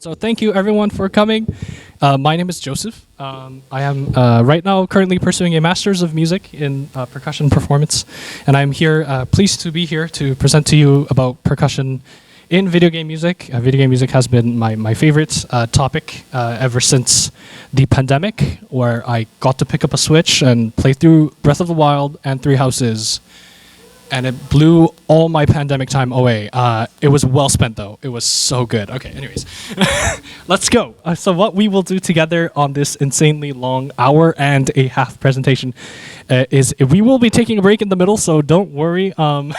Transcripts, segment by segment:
So thank you everyone for coming. My name is Joseph. I am right now currently pursuing a Master's of Music in Percussion Performance, and I'm here pleased to be here to present to you about percussion in video game music. Video game music has been my favorite topic ever since the pandemic, where I got to pick up a Switch and play through Breath of the Wild and Three Houses. And it blew all my pandemic time away. It was well spent, though. It was so good. Okay, anyways. Let's go. So what we will do together on this insanely long hour and a half presentation is we will be taking a break in the middle, so don't worry. We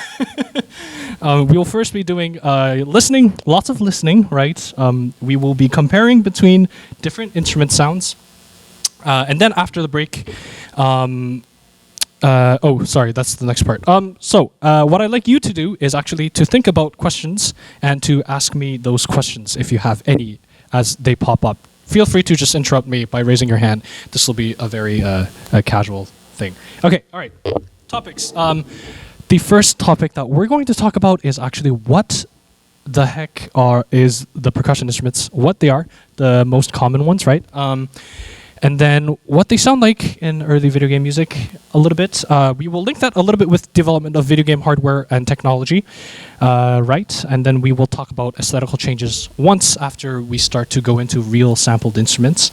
will first be doing listening, lots of listening, right? We will be comparing between different instrument sounds. And then after the break, oh, sorry, that's the next part. What I'd like you to do is actually to think about questions and to ask me those questions if you have any as they pop up. Feel free to just interrupt me by raising your hand. This will be a very casual thing. Okay, all right. Topics. The first topic that we're going to talk about is actually what the heck is the percussion instruments, what they are, the most common ones, right? And then what they sound like in early video game music a little bit. We will link that a little bit with development of video game hardware and technology, right? And then we will talk about aesthetical changes once after we start to go into real sampled instruments.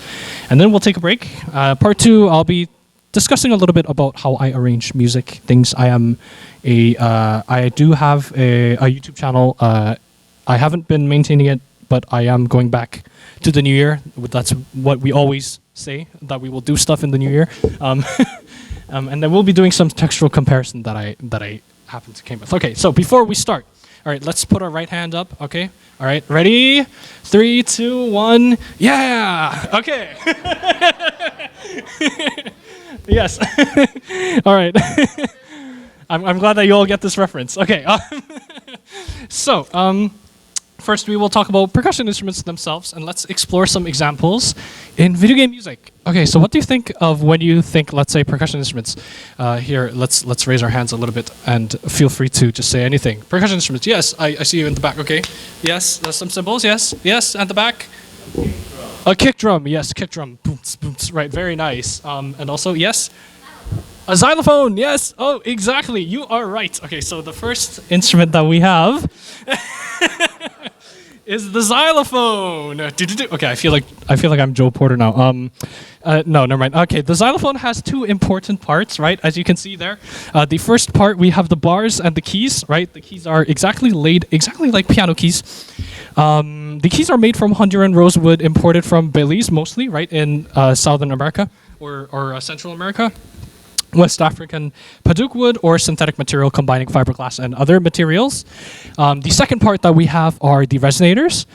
And then we'll take a break. Part two, I'll be discussing a little bit about how I arrange music, things. I do have a YouTube channel. I haven't been maintaining it, but I am going back to the new year. That's what we always say, that we will do stuff in the new year. And then we'll be doing some textual comparison that I happen to came with. Okay, so before we start, all right, let's put our right hand up, okay? All right, ready? 3, 2, 1, yeah! Okay. Yes. All right. I'm glad that you all get this reference. Okay. First, we will talk about percussion instruments themselves, and let's explore some examples in video game music. Okay, so what do you think of when you think, let's say, percussion instruments? Here, let's raise our hands a little bit, and feel free to just say anything. Percussion instruments, yes, I see you in the back, okay. Yes, there's some cymbals, yes, at the back. A kick drum, yes, kick drum, booms, booms, right, very nice. And also, yes, a xylophone, yes, oh, exactly, you are right. Okay, so the first instrument that we have is the xylophone. Okay, I feel like I'm Joe Porter now. No, never mind. Okay, the xylophone has two important parts, right? As you can see there. The first part, we have the bars and the keys, right? The keys are laid exactly like piano keys. The keys are made from Honduran rosewood, imported from Belize mostly, right, in Southern America or Central America. West African paduk wood or synthetic material combining fiberglass and other materials. The second part that we have are the resonators.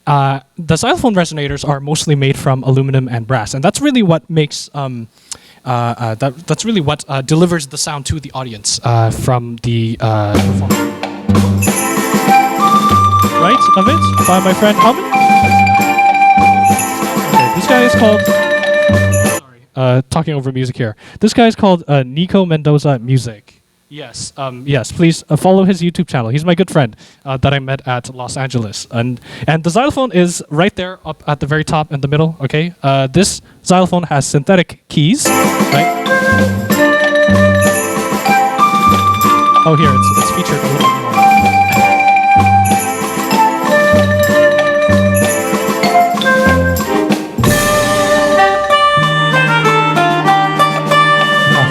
The xylophone resonators are mostly made from aluminum and brass, and that's really what makes that's really what delivers the sound to the audience from the performer. Right of it by my friend Alvin. Okay, this guy is called. Talking over music here. This guy is called Nico Mendoza Music. Yes, yes. Please follow his YouTube channel. He's my good friend that I met at Los Angeles, and the xylophone is right there up at the very top in the middle. Okay, this xylophone has synthetic keys. Right. Oh, here it's featured a little bit more.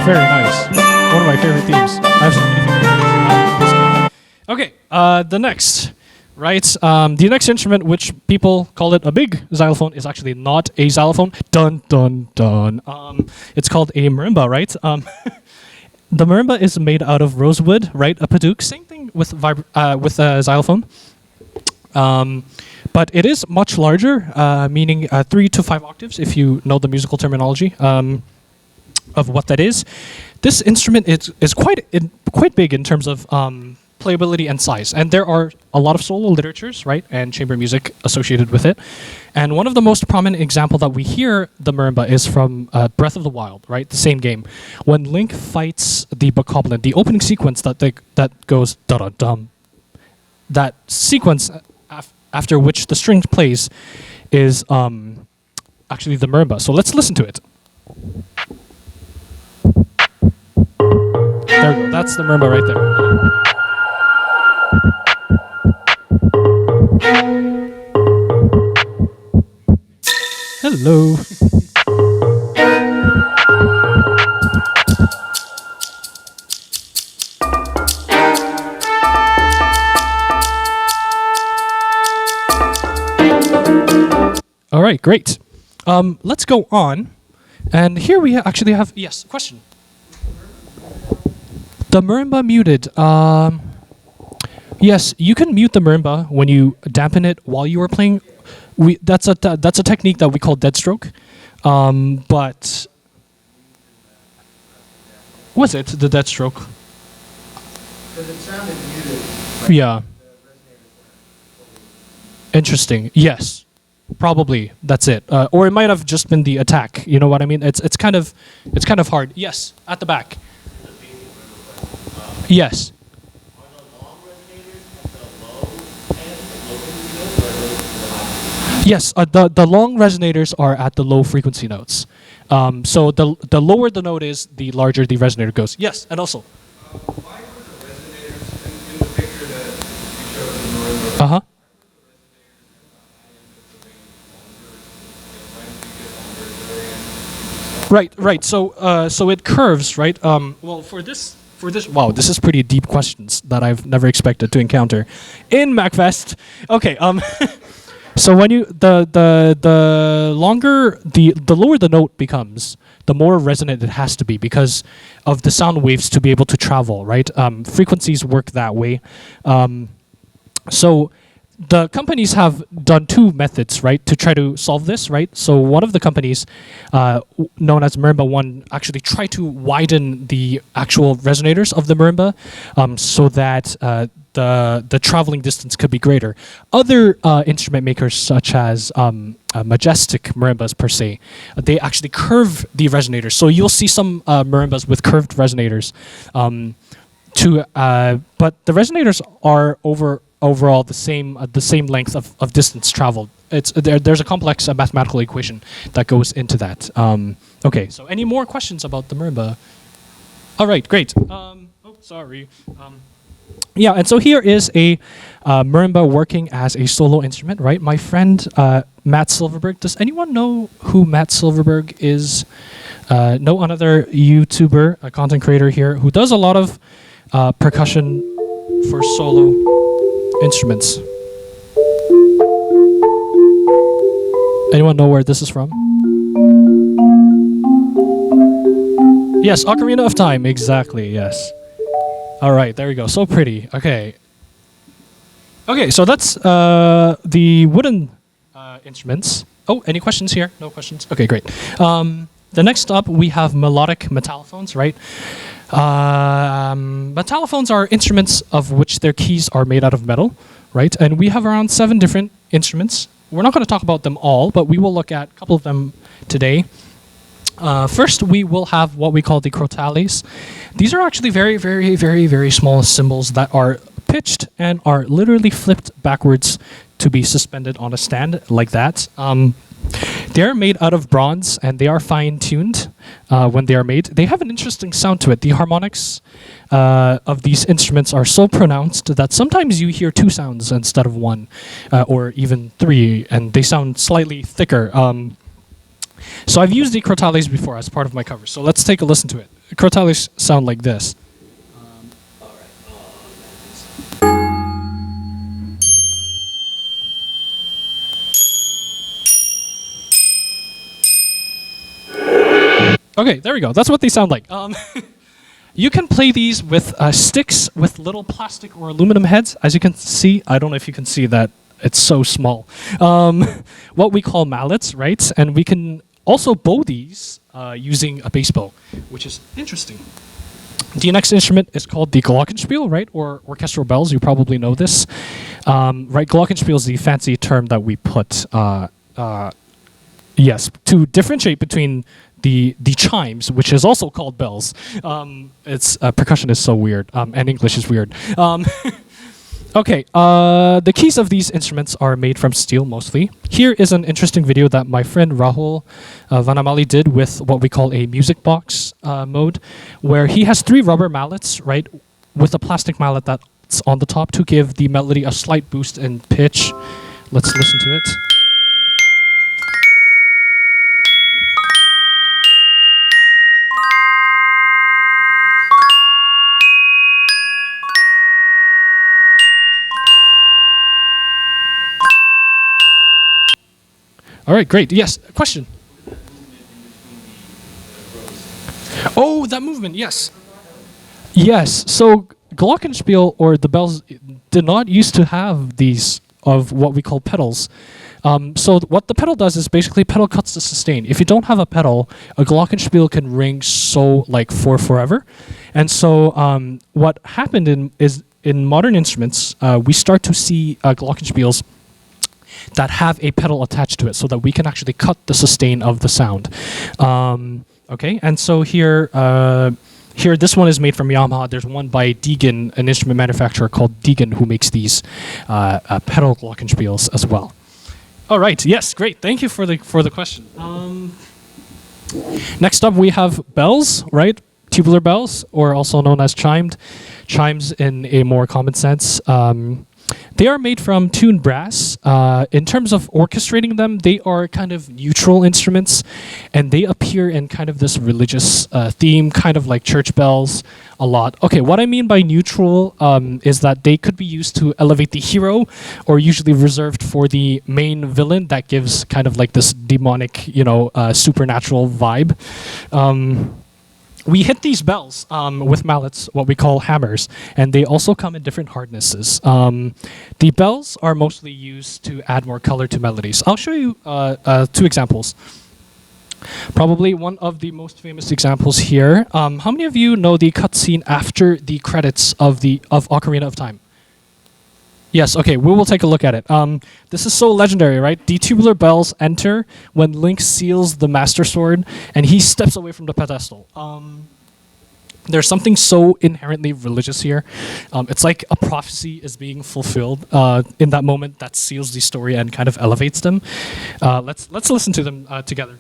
Very nice. One of my favorite themes. I have so many favorite themes. Okay, the next, right? The next instrument, which people call it a big xylophone, is actually not a xylophone. Dun dun dun. It's called a marimba, right? The marimba is made out of rosewood, right? A paduk. Same thing with a xylophone. But it is much larger, meaning 3 to 5 octaves, if you know the musical terminology. Of what that is. This instrument is quite big in terms of playability and size, and there are a lot of solo literatures, right, and chamber music associated with it. And one of the most prominent example that we hear the marimba is from Breath of the Wild, right, the same game, when Link fights the bokoblin, the opening sequence that goes da da dum. That sequence after which the string plays is actually the marimba. So let's listen to it. There we go. That's the marimba right there. Hello. All right, great. Let's go on. And here we actually have, yes, question. The marimba muted. Yes, you can mute the marimba when you dampen it while you are playing. That's a technique that we call dead stroke. But was it the dead stroke? Because it sounded muted. Yeah. Interesting. Yes. Probably that's it, or it might have just been the attack. You know what I mean? It's kind of hard. Yes, at the back. Yes. Yes, the long resonators are at the low frequency notes. So the lower the note is, the larger the resonator goes. Yes, and also. Why were the resonators in the picture that you showed in the marimba? Uh huh. Right. So it curves, right? Well, for this, wow, this is pretty deep questions that I've never expected to encounter in MAGFest. Okay. So when you the longer the lower the note becomes, the more resonant it has to be because of the sound waves to be able to travel, right? Frequencies work that way. So the companies have done two methods, right, to try to solve this, right? So one of the companies, known as Marimba One, actually tried to widen the actual resonators of the marimba, so that the traveling distance could be greater. Other instrument makers, such as Majestic marimbas per se, they actually curve the resonators. So you'll see some marimbas with curved resonators. But the resonators are overall the same length of distance traveled. There's a complex mathematical equation that goes into that. Okay, so any more questions about the marimba? All right, great. Sorry. Yeah, and so here is a marimba working as a solo instrument, right? My friend Matt Silverberg. Does anyone know who Matt Silverberg is? No, another YouTuber, a content creator here, who does a lot of percussion for solo instruments. Anyone know where this is from? Yes, Ocarina of Time, exactly, yes. All right, there we go, so pretty, okay. Okay, so that's the wooden instruments. Oh, any questions here? No questions? Okay, great. The next up, we have melodic metallophones, right? Metallophones are instruments of which their keys are made out of metal, right? And we have around 7 different instruments. We're not going to talk about them all, but we will look at a couple of them today. First, we will have what we call the Crotales. These are actually very, very, very, very small cymbals that are pitched and are literally flipped backwards to be suspended on a stand like that. They're made out of bronze and they are fine-tuned when they are made. They have an interesting sound to it. The harmonics of these instruments are so pronounced that sometimes you hear 2 sounds instead of 1, or even 3, and they sound slightly thicker. So I've used the Crotales before as part of my cover, so let's take a listen to it. Crotales sound like this. Okay, there we go. That's what they sound like. You can play these with sticks with little plastic or aluminum heads. As you can see, I don't know if you can see that. It's so small. What we call mallets, right? And we can also bow these using a bass bow, which is interesting. The next instrument is called the Glockenspiel, right? Or orchestral bells. You probably know this. Right, Glockenspiel is the fancy term that we put, yes, to differentiate between the chimes, which is also called bells. It's percussion is so weird, and English is weird. Okay, the keys of these instruments are made from steel mostly. Here is an interesting video that my friend Rahul Vanamali did with what we call a music box mode, where he has 3 rubber mallets, right, with a plastic mallet that's on the top to give the melody a slight boost in pitch. Let's listen to it. All right, great. Yes, question. Oh, that movement, yes. Yes, so Glockenspiel, or the bells, did not used to have these of what we call pedals. So what the pedal does is basically pedal cuts the sustain. If you don't have a pedal, a Glockenspiel can ring so like for forever. And so what happened is in modern instruments, we start to see Glockenspiels that have a pedal attached to it so that we can actually cut the sustain of the sound. Okay, and so here, this one is made from Yamaha. There's one by Degen, an instrument manufacturer called Degen, who makes these pedal Glockenspiels as well. All right, yes, great. Thank you for the question. Next up, we have bells, right? Tubular bells, or also known as chimes in a more common sense. They are made from tuned brass. In terms of orchestrating them, they are kind of neutral instruments, and they appear in kind of this religious theme, kind of like church bells a lot. Okay, what I mean by neutral is that they could be used to elevate the hero, or usually reserved for the main villain that gives kind of like this demonic, supernatural vibe. We hit these bells with mallets, what we call hammers, and they also come in different hardnesses. The bells are mostly used to add more color to melodies. I'll show you 2 examples. Probably one of the most famous examples here. How many of you know the cutscene after the credits of Ocarina of Time? Yes, okay, we will take a look at it. This is so legendary, right? The tubular bells enter when Link seals the Master Sword and he steps away from the pedestal. There's something so inherently religious here. It's like a prophecy is being fulfilled in that moment that seals the story and kind of elevates them. Let's listen to them together.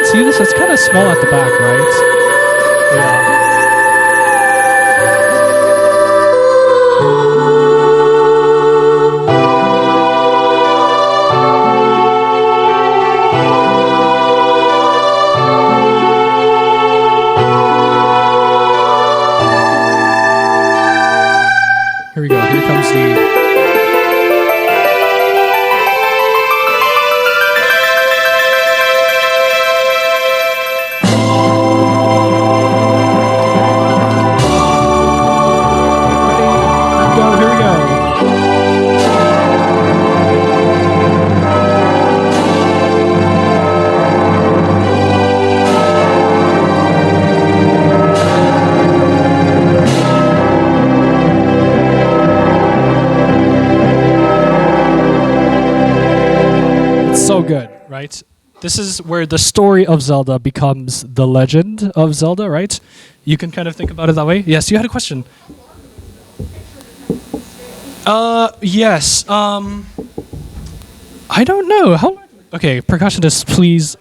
See this? It's kind of small at the back, right? Yeah. Here we go. Here comes the... So good, right? This is where the story of Zelda becomes the Legend of Zelda, right? You can kind of think about it that way. Yes, you had a question. Yes. I don't know. How? Okay, percussionist, please.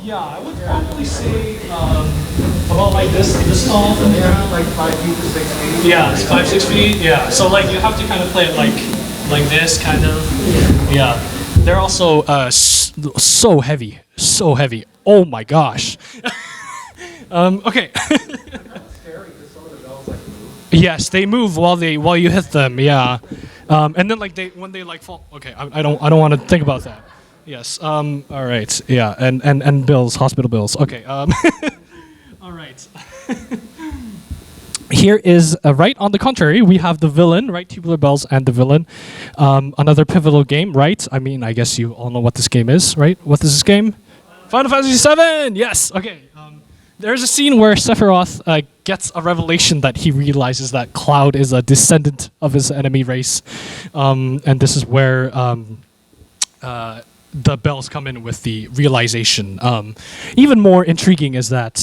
Yeah, I would probably say about like this tall. Yeah, like 5 feet to 6 feet. Yeah, it's 5-6 feet. Yeah, so like you have to kind of play it like this, kind of. Yeah, they're also so heavy, so heavy. Oh my gosh. Okay. Scary because some of the bells like move. Yes, they move while you hit them. Yeah, and then like when they like fall. Okay, I don't want to think about that. Yes. All right. Yeah, and bills, hospital bills. Okay. All right. Here is right on the contrary, we have the villain, right? Tubular bells and the villain. Another pivotal game, right? I mean, I guess you all know what this game is, right? What is this game? Final Fantasy VII. Yes. Okay. There's a scene where Sephiroth gets a revelation that he realizes that Cloud is a descendant of his enemy race, and this is where the bells come in with the realization. Even more intriguing is that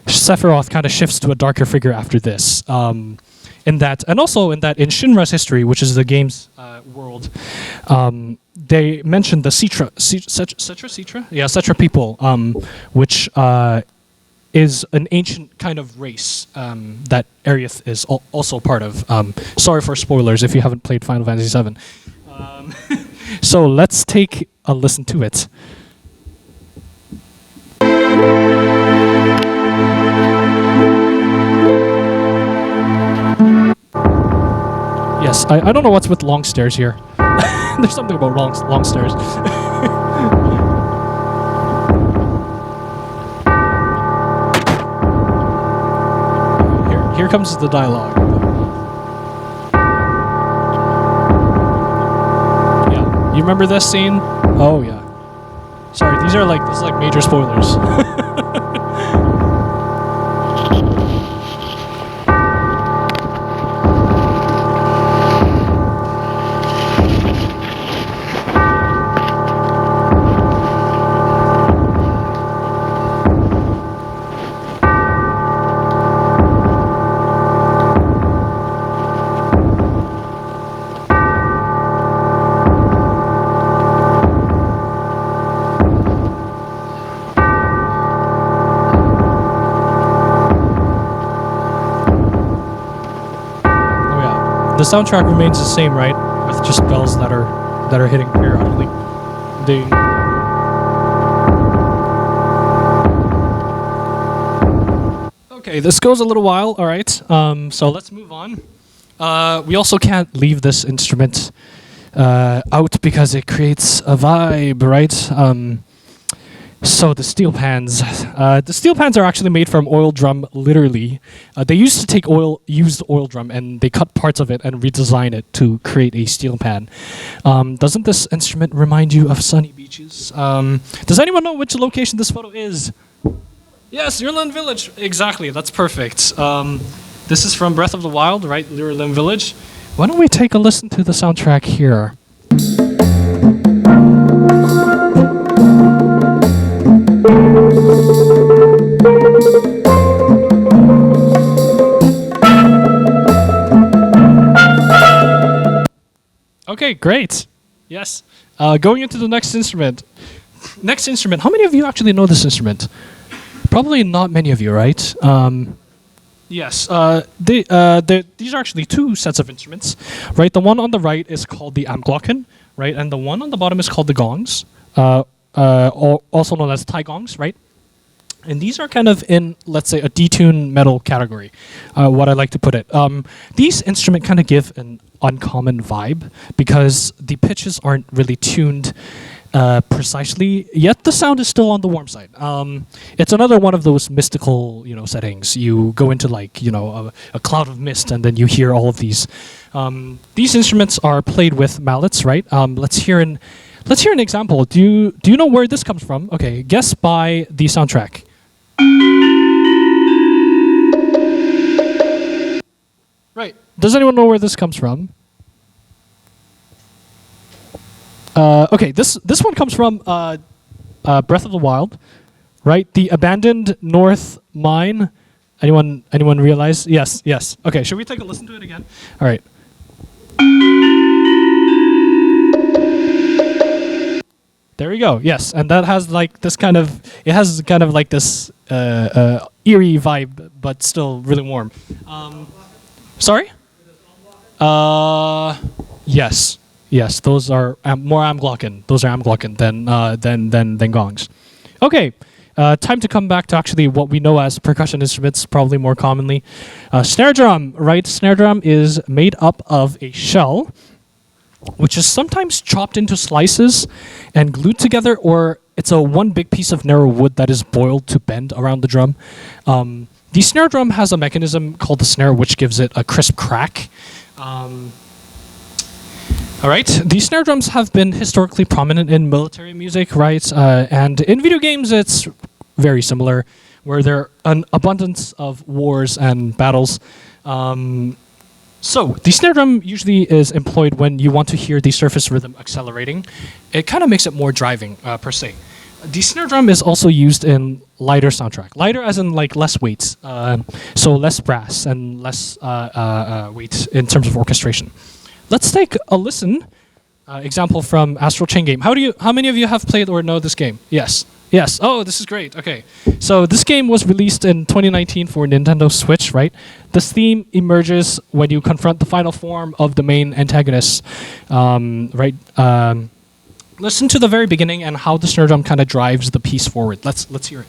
Sephiroth kind of shifts to a darker figure after this. In that, and also in Shinra's history, which is the game's world, they mentioned the Cetra people, which is an ancient kind of race that Aerith is also part of. Sorry for spoilers if you haven't played Final Fantasy VII. So let's take a listen to it. Yes, I don't know what's with long stairs here. There's something about long stairs. Here comes the dialogue. Yeah, you remember this scene? Oh yeah. Sorry, this is like major spoilers. The soundtrack remains the same, right? With just bells that are hitting periodically. Ding. Okay, this goes a little while. All right, so let's move on. We also can't leave this instrument out because it creates a vibe, right? So the steel pans. The steel pans are actually made from oil drum, literally. They used to take used oil drum and they cut parts of it and redesign it to create a steel pan. Doesn't this instrument remind you of sunny beaches? Does anyone know which location this photo is? Yes, Lurelin Village. Exactly, that's perfect. This is from Breath of the Wild, right? Lurelin Village. Why don't we take a listen to the soundtrack here? Okay, great. Yes. Going into the next instrument. Next instrument. How many of you actually know this instrument? Probably not many of you, right? Yes. These are actually two sets of instruments, right? The one on the right is called the Glocken, right? And the one on the bottom is called the Gongs, also known as Thai gongs, right? And these are kind of in, let's say, a detuned metal category, what I like to put it. These instruments kind of give an uncommon vibe because the pitches aren't really tuned precisely, yet the sound is still on the warm side. It's another one of those mystical, settings. You go into a cloud of mist, and then you hear all of these. These instruments are played with mallets, right? Let's hear an example. Do you know where this comes from? Okay, guess by the soundtrack. Right. Does anyone know where this comes from? Okay, this one comes from Breath of the Wild, right? The abandoned North Mine. Anyone realize? Yes. Okay, should we take a listen to it again? All right. There we go. Yes, and that has this kind of this eerie vibe, but still really warm. Sorry? Yes. Those are more Glocken. Those are Glocken than gongs. Okay. Time to come back to actually what we know as percussion instruments, probably more commonly. Snare drum, right? Snare drum is made up of a shell, which is sometimes chopped into slices and glued together, or it's a one big piece of narrow wood that is boiled to bend around the drum. The snare drum has a mechanism called the snare, which gives it a crisp crack. All right, the snare drums have been historically prominent in military music, right? And in video games, it's very similar, where there are an abundance of wars and battles. So the snare drum usually is employed when you want to hear the surface rhythm accelerating. It kind of makes it more driving, per se. The snare drum is also used in lighter soundtrack. Lighter as in like less weight, so less brass and less weight in terms of orchestration. Let's take a listen. Example from Astral Chain game. How many of you have played or know this game? Yes. Yes. Oh, this is great. Okay. So this game was released in 2019 for Nintendo Switch, right? This theme emerges when you confront the final form of the main antagonist, right? Listen to the very beginning and how the snare drum kind of drives the piece forward. Let's hear it.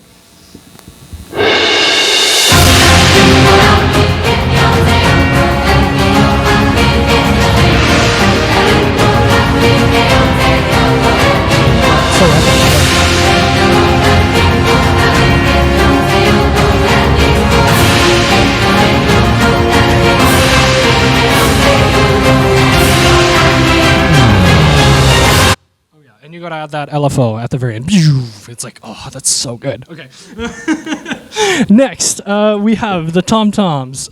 And you gotta add that LFO at the very end. It's like, oh, that's so good. Okay. Next, we have the tom-toms.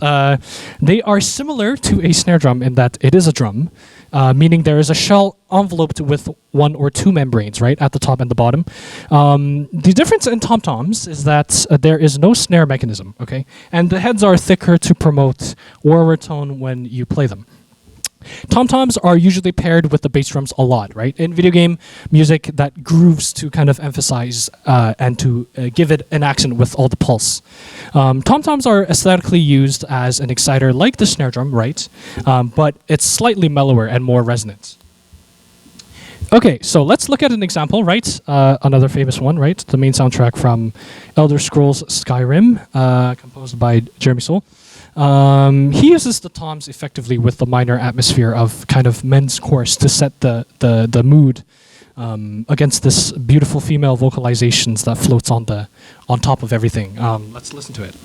They are similar to a snare drum in that it is a drum, meaning there is a shell enveloped with one or two membranes, right, at the top and the bottom. The difference in tom-toms is that there is no snare mechanism, okay? And the heads are thicker to promote warmer tone when you play them. Tom-toms are usually paired with the bass drums a lot, right? In video game music, that grooves to kind of emphasize and to give it an accent with all the pulse. Tom-toms are aesthetically used as an exciter like the snare drum, right? But it's slightly mellower and more resonant. Okay, so let's look at an example, right? Another famous one, right? The main soundtrack from Elder Scrolls Skyrim, composed by Jeremy Soule. He uses the toms effectively with the minor atmosphere of kind of men's chorus to set the mood against this beautiful female vocalizations that floats on top of everything. Let's listen to it.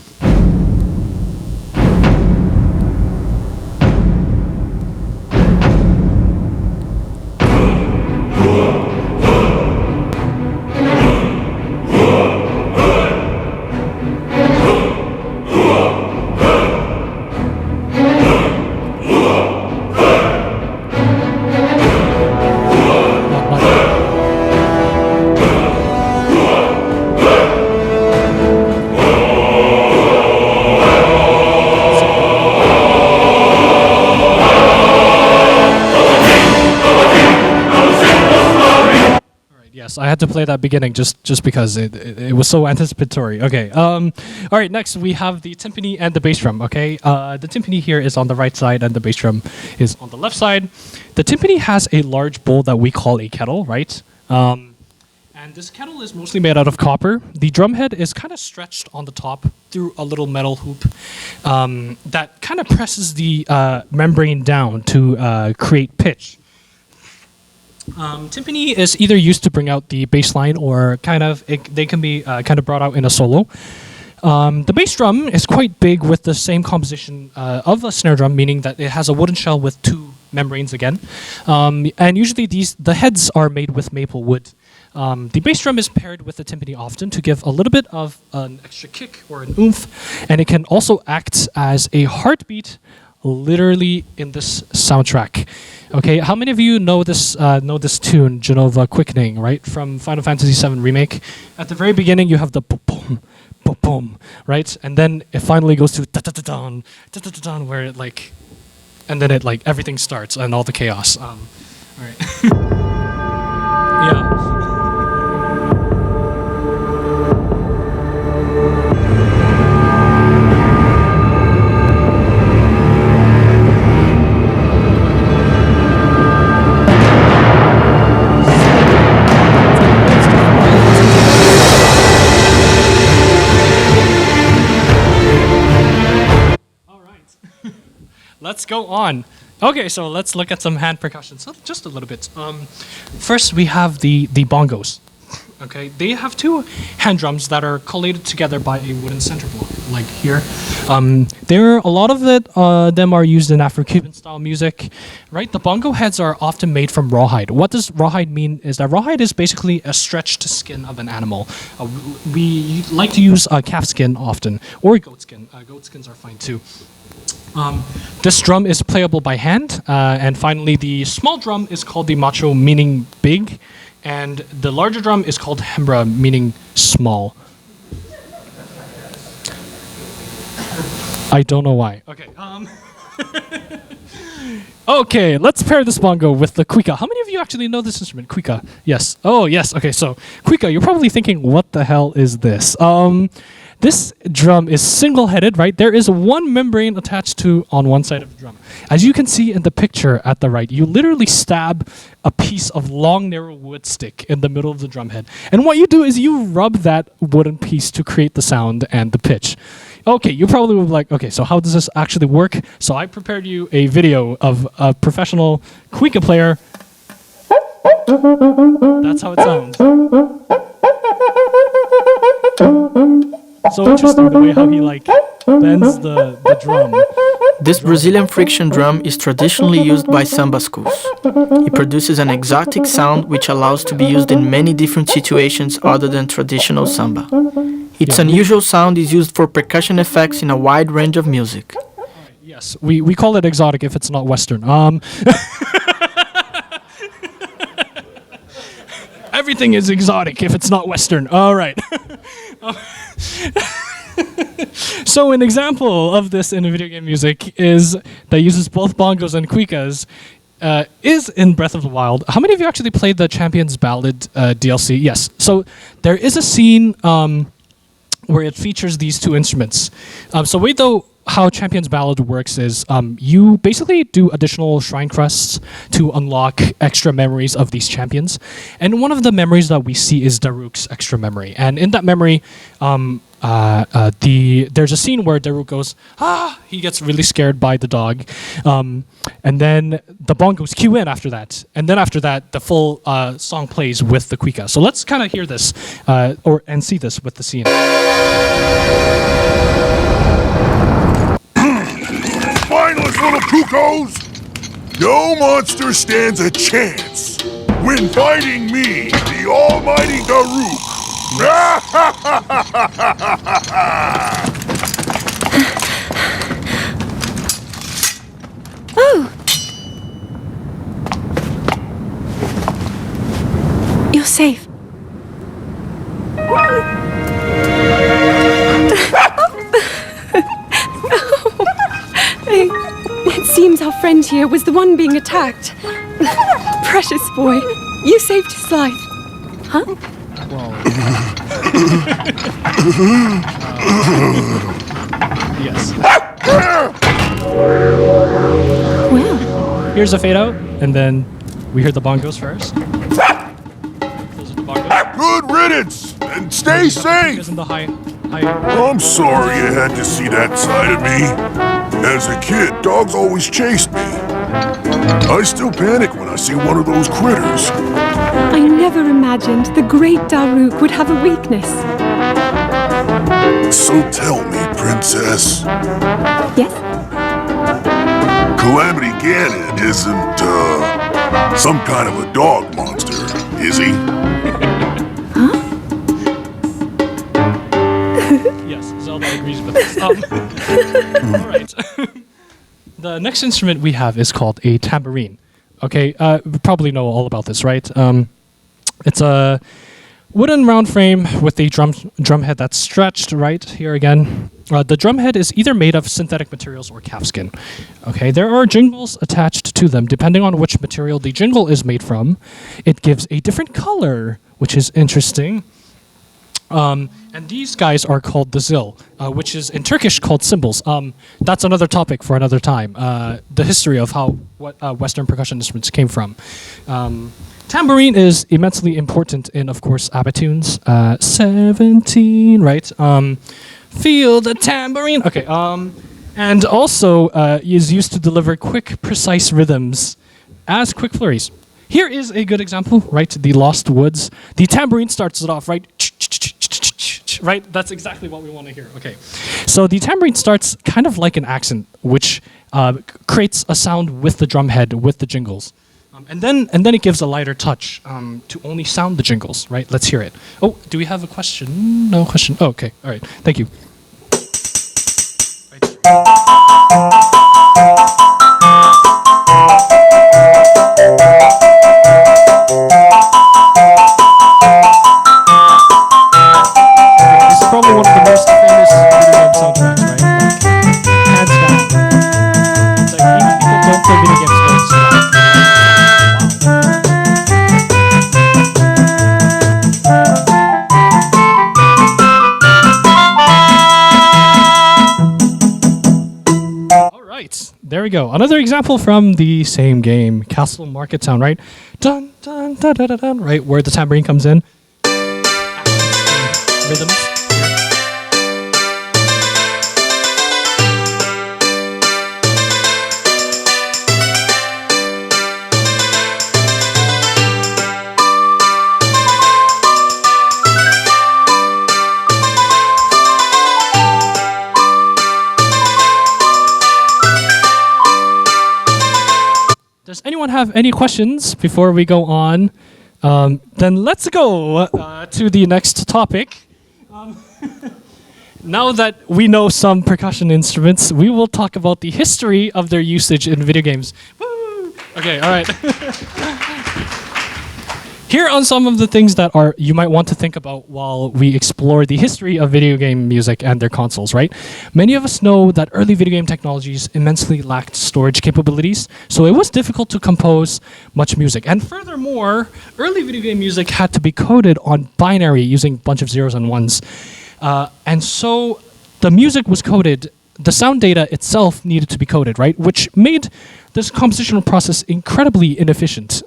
I had to play that beginning just because it was so anticipatory. Okay. All right. Next, we have the timpani and the bass drum. Okay. The timpani here is on the right side, and the bass drum is on the left side. The timpani has a large bowl that we call a kettle, right? And this kettle is mostly made out of copper. The drum head is kind of stretched on the top through a little metal hoop that kind of presses the membrane down to create pitch. Timpani is either used to bring out the bass line or they can be kind of brought out in a solo. The bass drum is quite big with the same composition of a snare drum, meaning that it has a wooden shell with two membranes again. And usually the heads are made with maple wood. The bass drum is paired with the timpani often to give a little bit of an extra kick or an oomph, and it can also act as a heartbeat literally in this soundtrack. Okay, how many of you know this tune, Genova Quickening, right, from Final Fantasy VII Remake? At the very beginning, you have the boom, boom, boom, right, and then it finally goes to da da da da da da, where it like, and then it like everything starts and all the chaos. All right, yeah. Let's go on. Okay, so let's look at some hand percussion. So just a little bit. First, we have the bongos. Okay, they have two hand drums that are collated together by a wooden center block, like here. A lot of them are used in Afro-Cuban style music, right? The bongo heads are often made from rawhide. What does rawhide mean? Is that rawhide is basically a stretched skin of an animal. We like to use calf skin often, or goat skin. Goat skins are fine too. This drum is playable by hand, and finally the small drum is called the macho, meaning big, and the larger drum is called hembra, meaning small. I don't know why. Okay. Okay, let's pair this bongo with the cuica. How many of you actually know this instrument, cuica? Yes. Oh, yes. Okay, so cuica, you're probably thinking, what the hell is this? This drum is single-headed, right? There is one membrane attached to on one side of the drum. As you can see in the picture at the right, you literally stab a piece of long, narrow wood stick in the middle of the drum head. And what you do is you rub that wooden piece to create the sound and the pitch. Okay, you probably would be like, okay, so how does this actually work? So I prepared you a video of a professional cuica player. That's how it sounds. So interesting the way how he bends the drum. This Brazilian friction drum is traditionally used by samba schools. It produces an exotic sound which allows to be used in many different situations other than traditional samba. Its unusual sound is used for percussion effects in a wide range of music. Yes, we call it exotic if it's not Western. Everything is exotic if it's not Western. All right. So an example of this in video game music is that uses both bongos and cuicas is in Breath of the Wild. How many of you actually played the Champions Ballad DLC? Yes. So there is a scene where it features these two instruments. So wait though. How Champions Ballad works is you basically do additional shrine quests to unlock extra memories of these champions. And one of the memories that we see is Daruk's extra memory. And in that memory, there's a scene where Daruk goes, he gets really scared by the dog. And then the bongos cue in after that. And then after that, the full song plays with the cuica. So let's kind of hear this and see this with the scene. Mindless little cuckoos! No monster stands a chance when fighting me, the almighty Daruk! Oh! You're safe. It seems our friend here was the one being attacked. Precious boy, you saved his life. Huh? Yes. Well, Here's a fade out, and then we hear the bongos first. Those are the bongos. Good riddance, and stay safe! Because in the high. I'm sorry you had to see that side of me. As a kid, dogs always chased me. I still panic when I see one of those critters. I never imagined the great Daruk would have a weakness. So tell me, Princess, Yes? Calamity Ganon isn't, some kind of a dog monster, is he? Yes, Zelda agrees with us. All right. The next instrument we have is called a tambourine. Okay, you probably know all about this, right? It's a wooden round frame with a drum head that's stretched, right? Here again. The drum head is either made of synthetic materials or calf skin. Okay, there are jingles attached to them. Depending on which material the jingle is made from, it gives a different color, which is interesting. And these guys are called the zil, which is in Turkish called cymbals. That's another topic for another time. The history of what Western percussion instruments came from. Tambourine is immensely important in, of course, ABBA tunes. 17, right? Feel the tambourine. Okay. And also is used to deliver quick, precise rhythms as quick flurries. here is a good example, right? The Lost Woods. The tambourine starts it off, right? Right? That's exactly what we want to hear. Okay. So the tambourine starts kind of like an accent, which creates a sound with the drum head, with the jingles. And then it gives a lighter touch to only sound the jingles, right? Let's hear it. Oh, do we have a question? No question. Oh, okay. All right. Thank you. This is probably one of the most famous video game soundtracks, right? Hands down. It's like even people don't play video games don't see that. There we go. Another example from the same game, Castle Market Town, right? Dun dun dun dun dun, dun, right, where the tambourine comes in. Rhythms. Does anyone have any questions before we go on? Then let's go to the next topic. Now that we know some percussion instruments, we will talk about the history of their usage in video games. Woo! Okay, all right. Here are some of the things that you might want to think about while we explore the history of video game music and their consoles, right? Many of us know that early video game technologies immensely lacked storage capabilities, so it was difficult to compose much music. And furthermore, early video game music had to be coded on binary using a bunch of zeros and ones. And so the music was coded, the sound data itself needed to be coded, right? Which made this compositional process incredibly inefficient.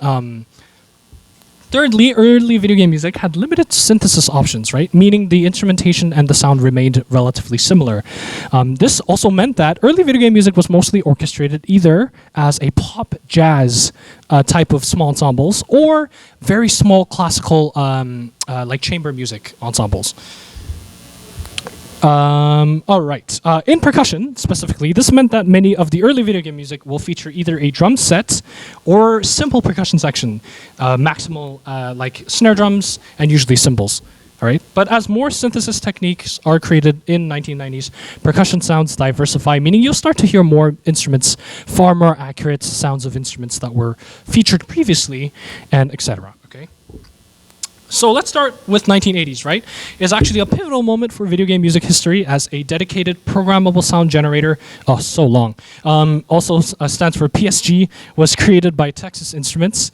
Thirdly, early video game music had limited synthesis options, right? Meaning the instrumentation and the sound remained relatively similar. This also meant that early video game music was mostly orchestrated either as a pop jazz type of small ensembles or very small classical like chamber music ensembles. All right. In percussion, specifically, this meant that many of the early video game music will feature either a drum set or simple percussion section, maximal like snare drums and usually cymbals. All right. But as more synthesis techniques are created in 1990s, percussion sounds diversify, meaning you'll start to hear more instruments, far more accurate sounds of instruments that were featured previously, and etc. Okay. So let's start with 1980s, right? It's actually a pivotal moment for video game music history as a dedicated programmable sound generator, so long, also stands for PSG, was created by Texas Instruments.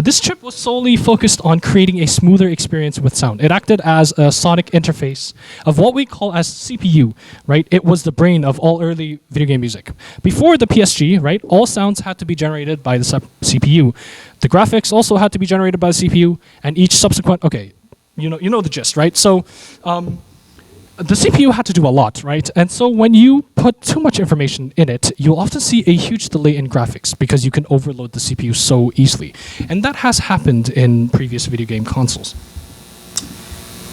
This chip was solely focused on creating a smoother experience with sound. It acted as a sonic interface of what we call as CPU, right? It was the brain of all early video game music. Before the PSG, right, all sounds had to be generated by the CPU. The graphics also had to be generated by the CPU, and each subsequent, okay, you know the gist, right? So the CPU had to do a lot, right? And so when you put too much information in it, you'll often see a huge delay in graphics because you can overload the CPU so easily. And that has happened in previous video game consoles.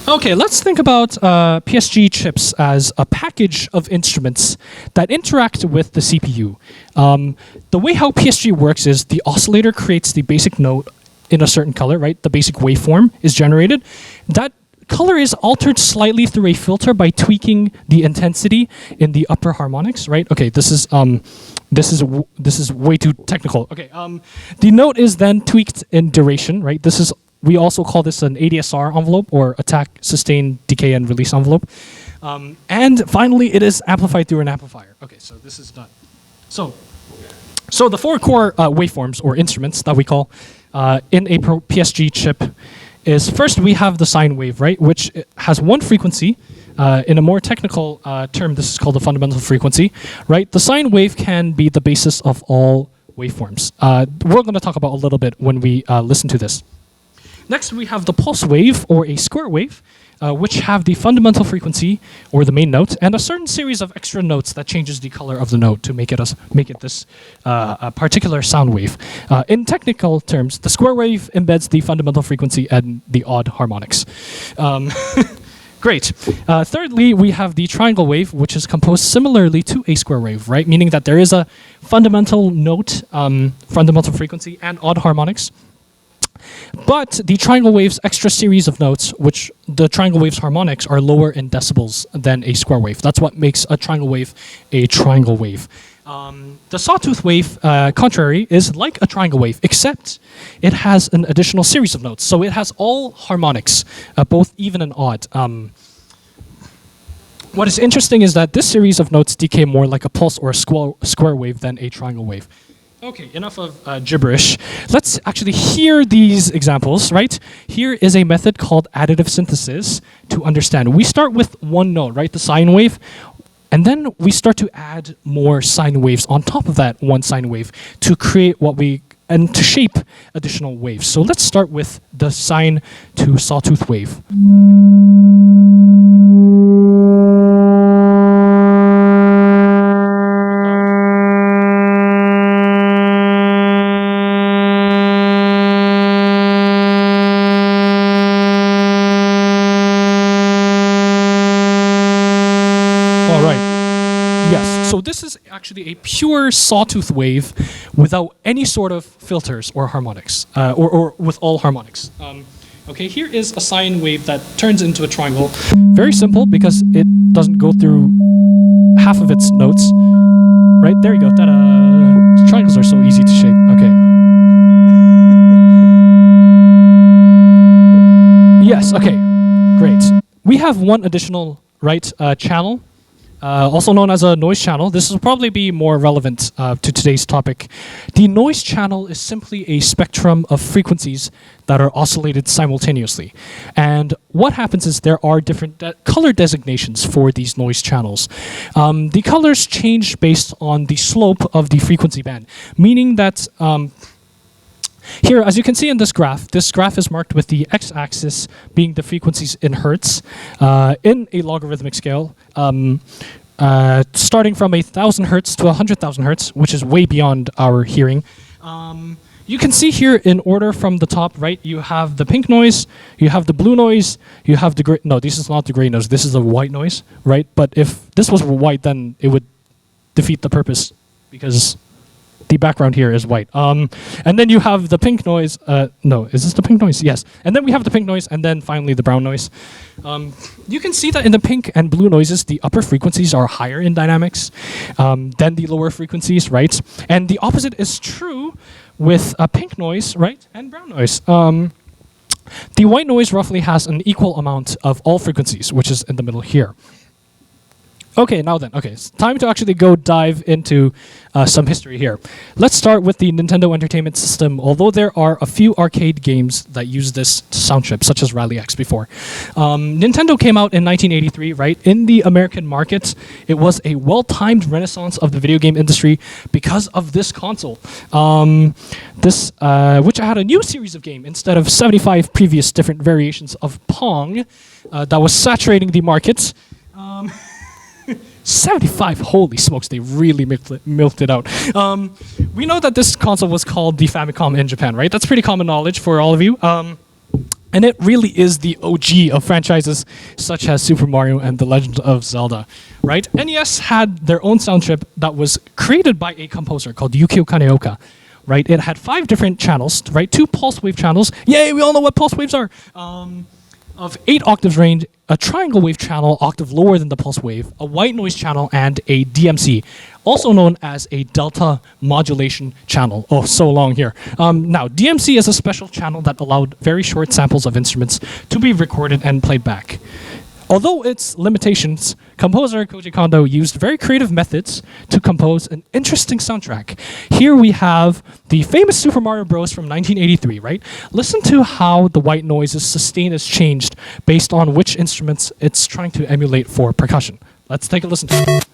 Okay, let's think about PSG chips as a package of instruments that interact with the CPU. The way how PSG works is the oscillator creates the basic note in a certain color, right? The basic waveform is generated. That color is altered slightly through a filter by tweaking the intensity in the upper harmonics, right? Okay, this is way too technical. Okay, the note is then tweaked in duration, right? We also call this an ADSR envelope, or attack, sustain, decay, and release envelope. And finally, it is amplified through an amplifier. Okay, so this is done. So the four core waveforms, or instruments, that we call in a PSG chip is, first we have the sine wave, right, which has one frequency. In a more technical term, this is called the fundamental frequency, right? The sine wave can be the basis of all waveforms. We're going to talk about a little bit when we listen to this. Next, we have the pulse wave, or a square wave. which have the fundamental frequency, or the main note, and a certain series of extra notes that changes the color of the note to make it this a particular sound wave. In technical terms, the square wave embeds the fundamental frequency and the odd harmonics. Great. Thirdly, we have the triangle wave, which is composed similarly to a square wave, right? Meaning that there is a fundamental note, fundamental frequency, and odd harmonics. But the triangle wave's extra series of notes, which the triangle wave's harmonics are lower in decibels than a square wave. That's what makes a triangle wave a triangle wave. The sawtooth wave, contrary, is like a triangle wave, except it has an additional series of notes. So it has all harmonics, both even and odd. What is interesting is that this series of notes decay more like a pulse or a square wave than a triangle wave. Okay, enough of gibberish. Let's actually hear these examples, right? Here is a method called additive synthesis to understand. We start with one note, right? The sine wave. And then we start to add more sine waves on top of that one sine wave to create and to shape additional waves. So let's start with the sine to sawtooth wave. All right. Yes, so this is actually a pure sawtooth wave without any sort of filters or harmonics, or with all harmonics. Okay, here is a sine wave that turns into a triangle. Very simple because it doesn't go through half of its notes. Right, there you go. Ta-da! Triangles are so easy to shape. Okay. Yes, okay, great. We have one additional, channel. Also known as a noise channel. This will probably be more relevant to today's topic. The noise channel is simply a spectrum of frequencies that are oscillated simultaneously. And what happens is there are different color designations for these noise channels. The colors change based on the slope of the frequency band, meaning that here, as you can see in this graph is marked with the x-axis being the frequencies in hertz in a logarithmic scale, starting from 1,000 hertz to 100,000 hertz, which is way beyond our hearing. You can see here in order from the top, right, you have the pink noise, you have the blue noise, you have the gray, no, this is not the gray noise, this is the white noise, right? But if this was white, then it would defeat the purpose because the background here is white. And then you have the pink noise. No, is this the pink noise? Yes. And then we have the pink noise, and then finally the brown noise. You can see that in the pink and blue noises, the upper frequencies are higher in dynamics than the lower frequencies, right? And the opposite is true with a pink noise, right, and brown noise. The white noise roughly has an equal amount of all frequencies, which is in the middle here. Okay, now then, it's time to actually go dive into some history here. Let's start with the Nintendo Entertainment System, although there are a few arcade games that use this sound chip, such as Rally X before. Nintendo came out in 1983, right? In the American market, it was a well-timed renaissance of the video game industry because of this console. Which had a new series of games instead of 75 previous different variations of Pong that was saturating the market. 75, holy smokes, they really milked it out. We know that this console was called the Famicom in Japan, right? That's pretty common knowledge for all of you. And it really is the OG of franchises such as Super Mario and The Legend of Zelda, right? NES had their own sound chip that was created by a composer called Yukio Kaneoka, right? It had 5 different channels, right? 2 pulse wave channels. Yay, we all know what pulse waves are. Of 8 octaves range, a triangle wave channel octave lower than the pulse wave, a white noise channel, and a DMC, also known as a delta modulation channel. Oh, so long here. Now, DMC is a special channel that allowed very short samples of instruments to be recorded and played back. Although its limitations, composer Koji Kondo used very creative methods to compose an interesting soundtrack. Here we have the famous Super Mario Bros. From 1983, right? Listen to how the white noise's sustain is changed based on which instruments it's trying to emulate for percussion. Let's take a listen to it.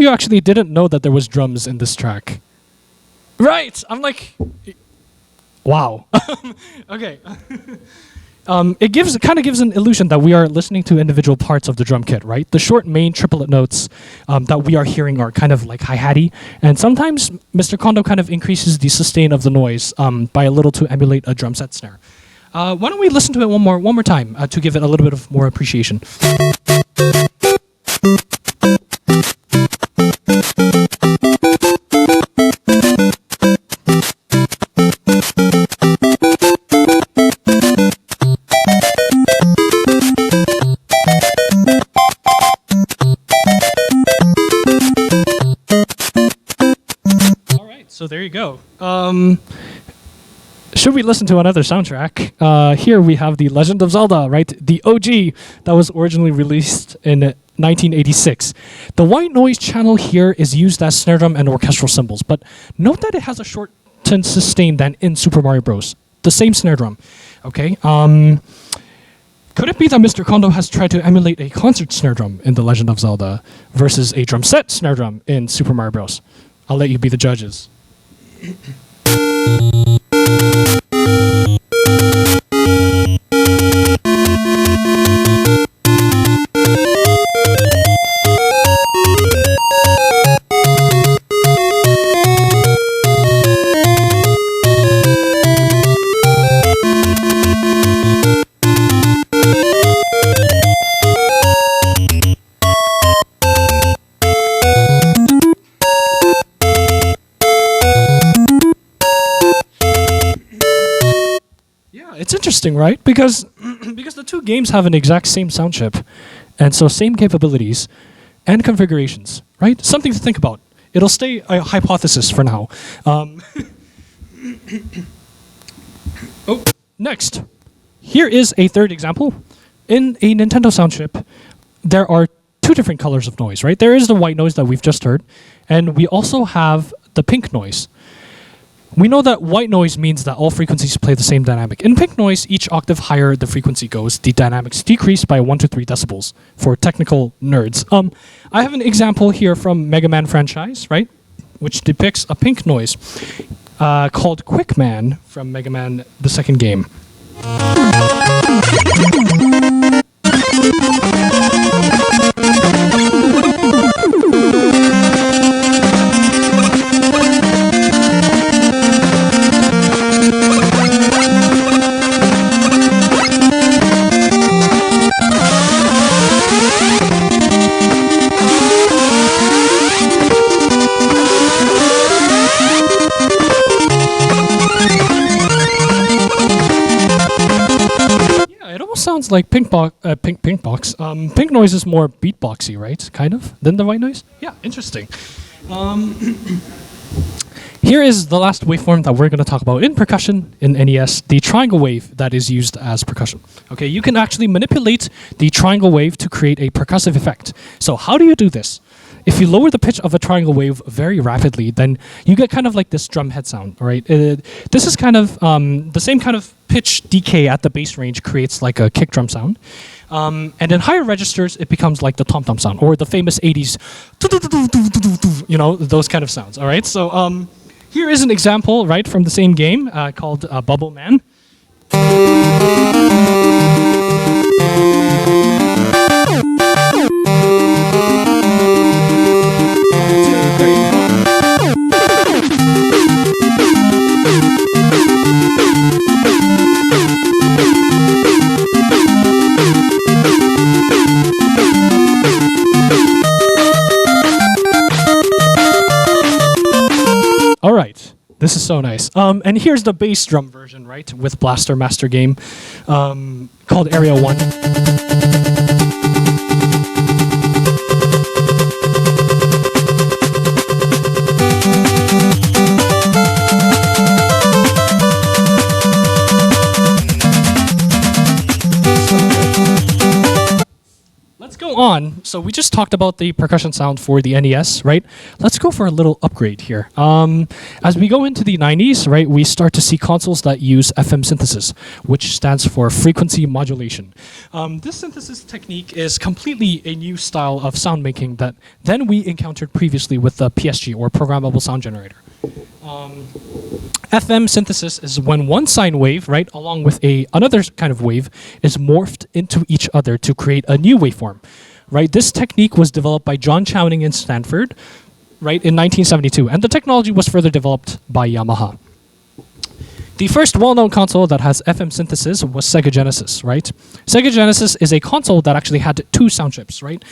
of you actually didn't know that there was drums in this track. Right! I'm like, wow. Okay. It kind of gives an illusion that we are listening to individual parts of the drum kit, right? The short main triplet notes that we are hearing are kind of like hi-hatty, and sometimes Mr. Kondo kind of increases the sustain of the noise by a little to emulate a drum set snare. Why don't we listen to it one more time to give it a little bit of more appreciation. So there you go. Should we listen to another soundtrack? Here we have the Legend of Zelda, right? The OG that was originally released in 1986. The white noise channel here is used as snare drum and orchestral cymbals, but note that it has a shortened sustain than in Super Mario Bros. The same snare drum. Okay. Could it be that Mr. Kondo has tried to emulate a concert snare drum in The Legend of Zelda versus a drum set snare drum in Super Mario Bros? I'll let you be the judges. It's interesting, right? Because the two games have an exact same sound chip, and so same capabilities and configurations, right? Something to think about. It'll stay a hypothesis for now. Next. Here is a third example. In a Nintendo sound chip, there are two different colors of noise, right? There is the white noise that we've just heard, and we also have the pink noise. We know that white noise means that all frequencies play the same dynamic. In pink noise, each octave higher the frequency goes, the dynamics decrease by 1 to 3 decibels for technical nerds. I have an example here from Mega Man franchise, right, which depicts a pink noise called Quick Man from Mega Man, the second game. Sounds like pink noise is more beatboxy, right? Kind of than the white noise. Yeah, interesting. Here is the last waveform that we're going to talk about in percussion in NES, the triangle wave that is used as percussion. Okay, you can actually manipulate the triangle wave to create a percussive effect. So how do you do this? If you lower the pitch of a triangle wave very rapidly, then you get kind of like this drum head sound, right? This is kind of the same kind of pitch decay at the bass range creates like a kick drum sound. And in higher registers, it becomes like the tom-tom sound, or the famous 80s, you know, those kind of sounds, all right? So here is an example, right, from the same game called Bubble Man. All right, this is so nice. And here's the bass drum version, right, with Blaster Master game called Area 1. go on. So we just talked about the percussion sound for the NES, right? Let's go for a little upgrade here. As we go into the 90s, right, we start to see consoles that use FM synthesis, which stands for frequency modulation. This synthesis technique is completely a new style of sound making that then we encountered previously with the PSG, or programmable sound generator. FM synthesis is when one sine wave, right, along with another kind of wave, is morphed into each other to create a new waveform, right? This technique was developed by John Chowning in Stanford, right, in 1972, and the technology was further developed by Yamaha. The first well-known console that has FM synthesis was Sega Genesis, right? Sega Genesis is a console that actually had two sound chips, right?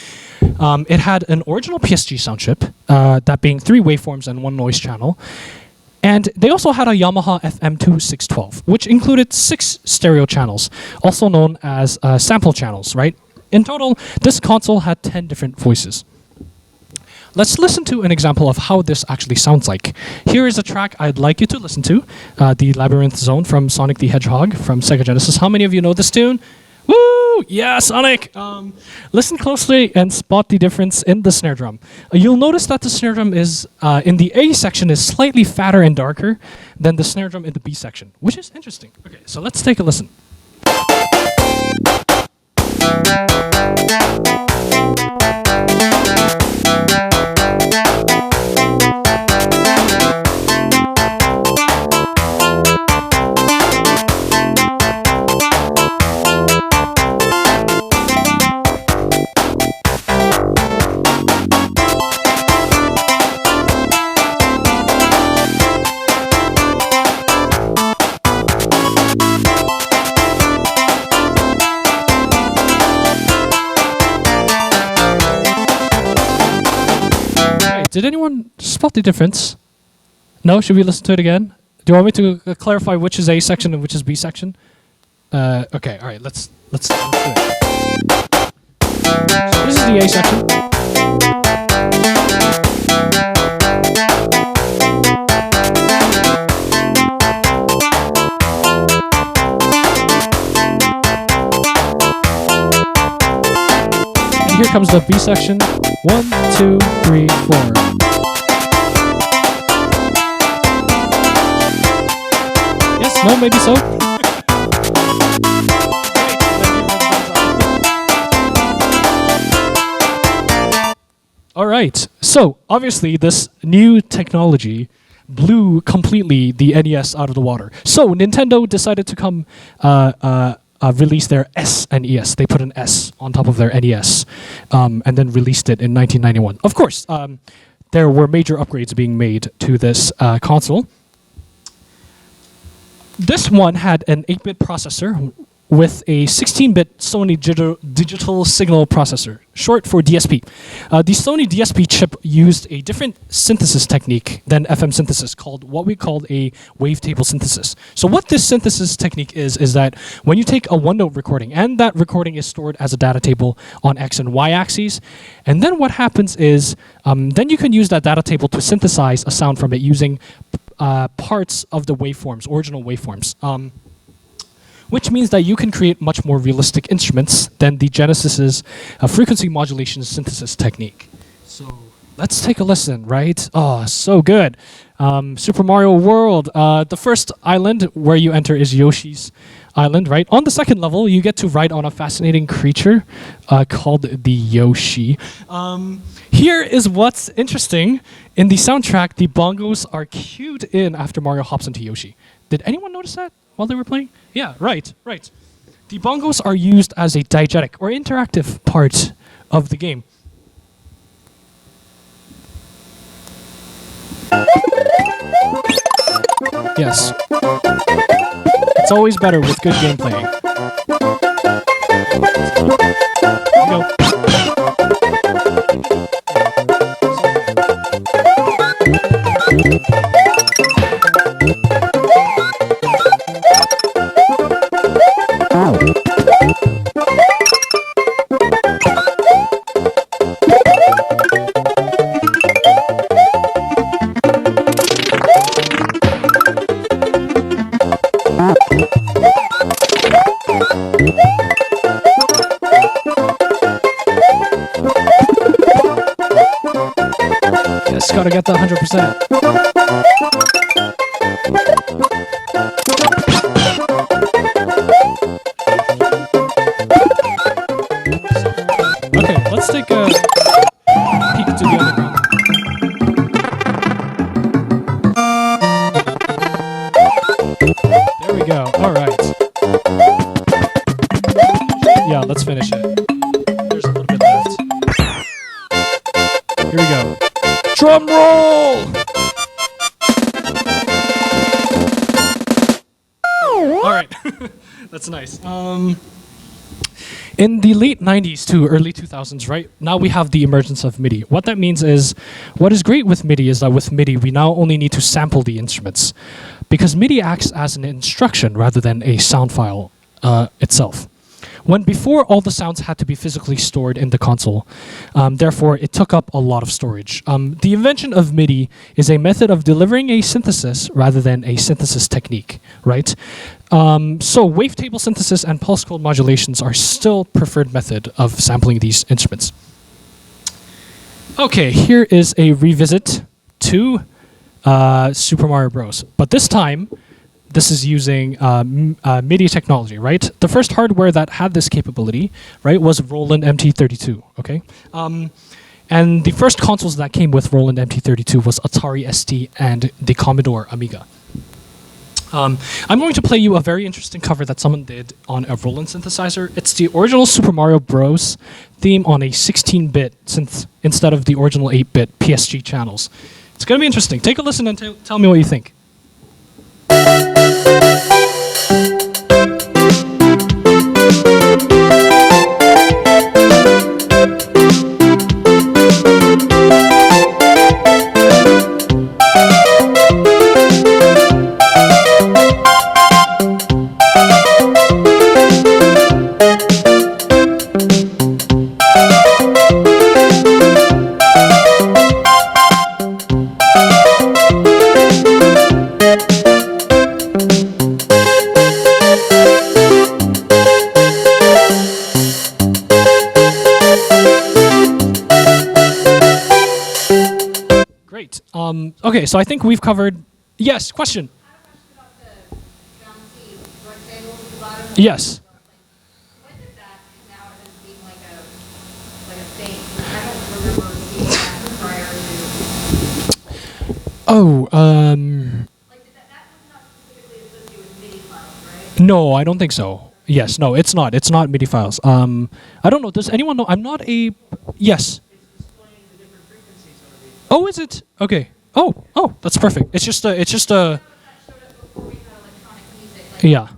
It had an original PSG sound chip, that being 3 waveforms and 1 noise channel. And they also had a Yamaha FM2612, which included 6 stereo channels, also known as sample channels, right? In total, this console had 10 different voices. Let's listen to an example of how this actually sounds like. Here is a track I'd like you to listen to, the Labyrinth Zone from Sonic the Hedgehog from Sega Genesis. How many of you know this tune? Woo! Yeah, Sonic! Listen closely and spot the difference in the snare drum. You'll notice that the snare drum is, in the A section, is slightly fatter and darker than the snare drum in the B section, which is interesting. Okay, so let's take a listen. Did anyone spot the difference? No? Should we listen to it again? Do you want me to clarify which is A section and which is B section? Okay, all right. Let's do it. So this is the A section. And here comes the B section. 1, 2, 3, 4. Yes, no, maybe so. All right. So, obviously, this new technology blew completely the NES out of the water. So, Nintendo decided to come release their SNES. They put an S on top of their NES, and then released it in 1991. Of course, there were major upgrades being made to this console. This one had an 8-bit processor with a 16-bit Sony digital signal processor, short for DSP. The Sony DSP chip used a different synthesis technique than FM synthesis, called what we called a wavetable synthesis. So what this synthesis technique is that when you take a one-note recording, and that recording is stored as a data table on X and Y axes, and then what happens is, then you can use that data table to synthesize a sound from it using parts of the waveforms, original waveforms. Which means that you can create much more realistic instruments than the Genesis's frequency modulation synthesis technique. So let's take a listen, right? Oh, so good. Super Mario World. The first island where you enter is Yoshi's Island, right? On the second level, you get to ride on a fascinating creature called the Yoshi. Here is what's interesting. In the soundtrack, the bongos are cued in after Mario hops into Yoshi. Did anyone notice that while they were playing? Yeah, right. The bongos are used as a diegetic or interactive part of the game. Yes. It's always better with good gameplay. Here we go. Gotta get the 100%. Okay, let's take a peek to the underground. There we go. All right. Yeah, let's finish it. There's a little bit left. Here we go. Drum roll! All right. That's nice. In the late 90s to early 2000s, right, now we have the emergence of MIDI. What that means is, what is great with MIDI is that with MIDI, we now only need to sample the instruments, because MIDI acts as an instruction rather than a sound file itself. When before, all the sounds had to be physically stored in the console, therefore it took up a lot of storage. The invention of MIDI is a method of delivering a synthesis rather than a synthesis technique, right? So wavetable synthesis and pulse code modulations are still preferred method of sampling these instruments. Okay, here is a revisit to Super Mario Bros. But this time, this is using MIDI technology, right? The first hardware that had this capability, right, was Roland MT32, okay? And the first consoles that came with Roland MT32 was Atari ST and the Commodore Amiga. I'm going to play you a very interesting cover that someone did on a Roland synthesizer. It's the original Super Mario Bros. Theme on a 16-bit synth instead of the original 8-bit PSG channels. It's going to be interesting. Take a listen and tell me what you think. Great. Okay, so I think we've covered... Yes, question? Yes. When did that come out as being like a thing? I don't remember seeing that prior to... Oh, Like, that was not specifically associated with MIDI files, right? no, I don't think so. Yes, no, it's not. It's not MIDI files. I don't know. Does anyone know? I'm not a... Yes. Oh, is it? Okay. Oh, that's perfect. It's just a... That showed up before we had electronic music. Like, Yeah.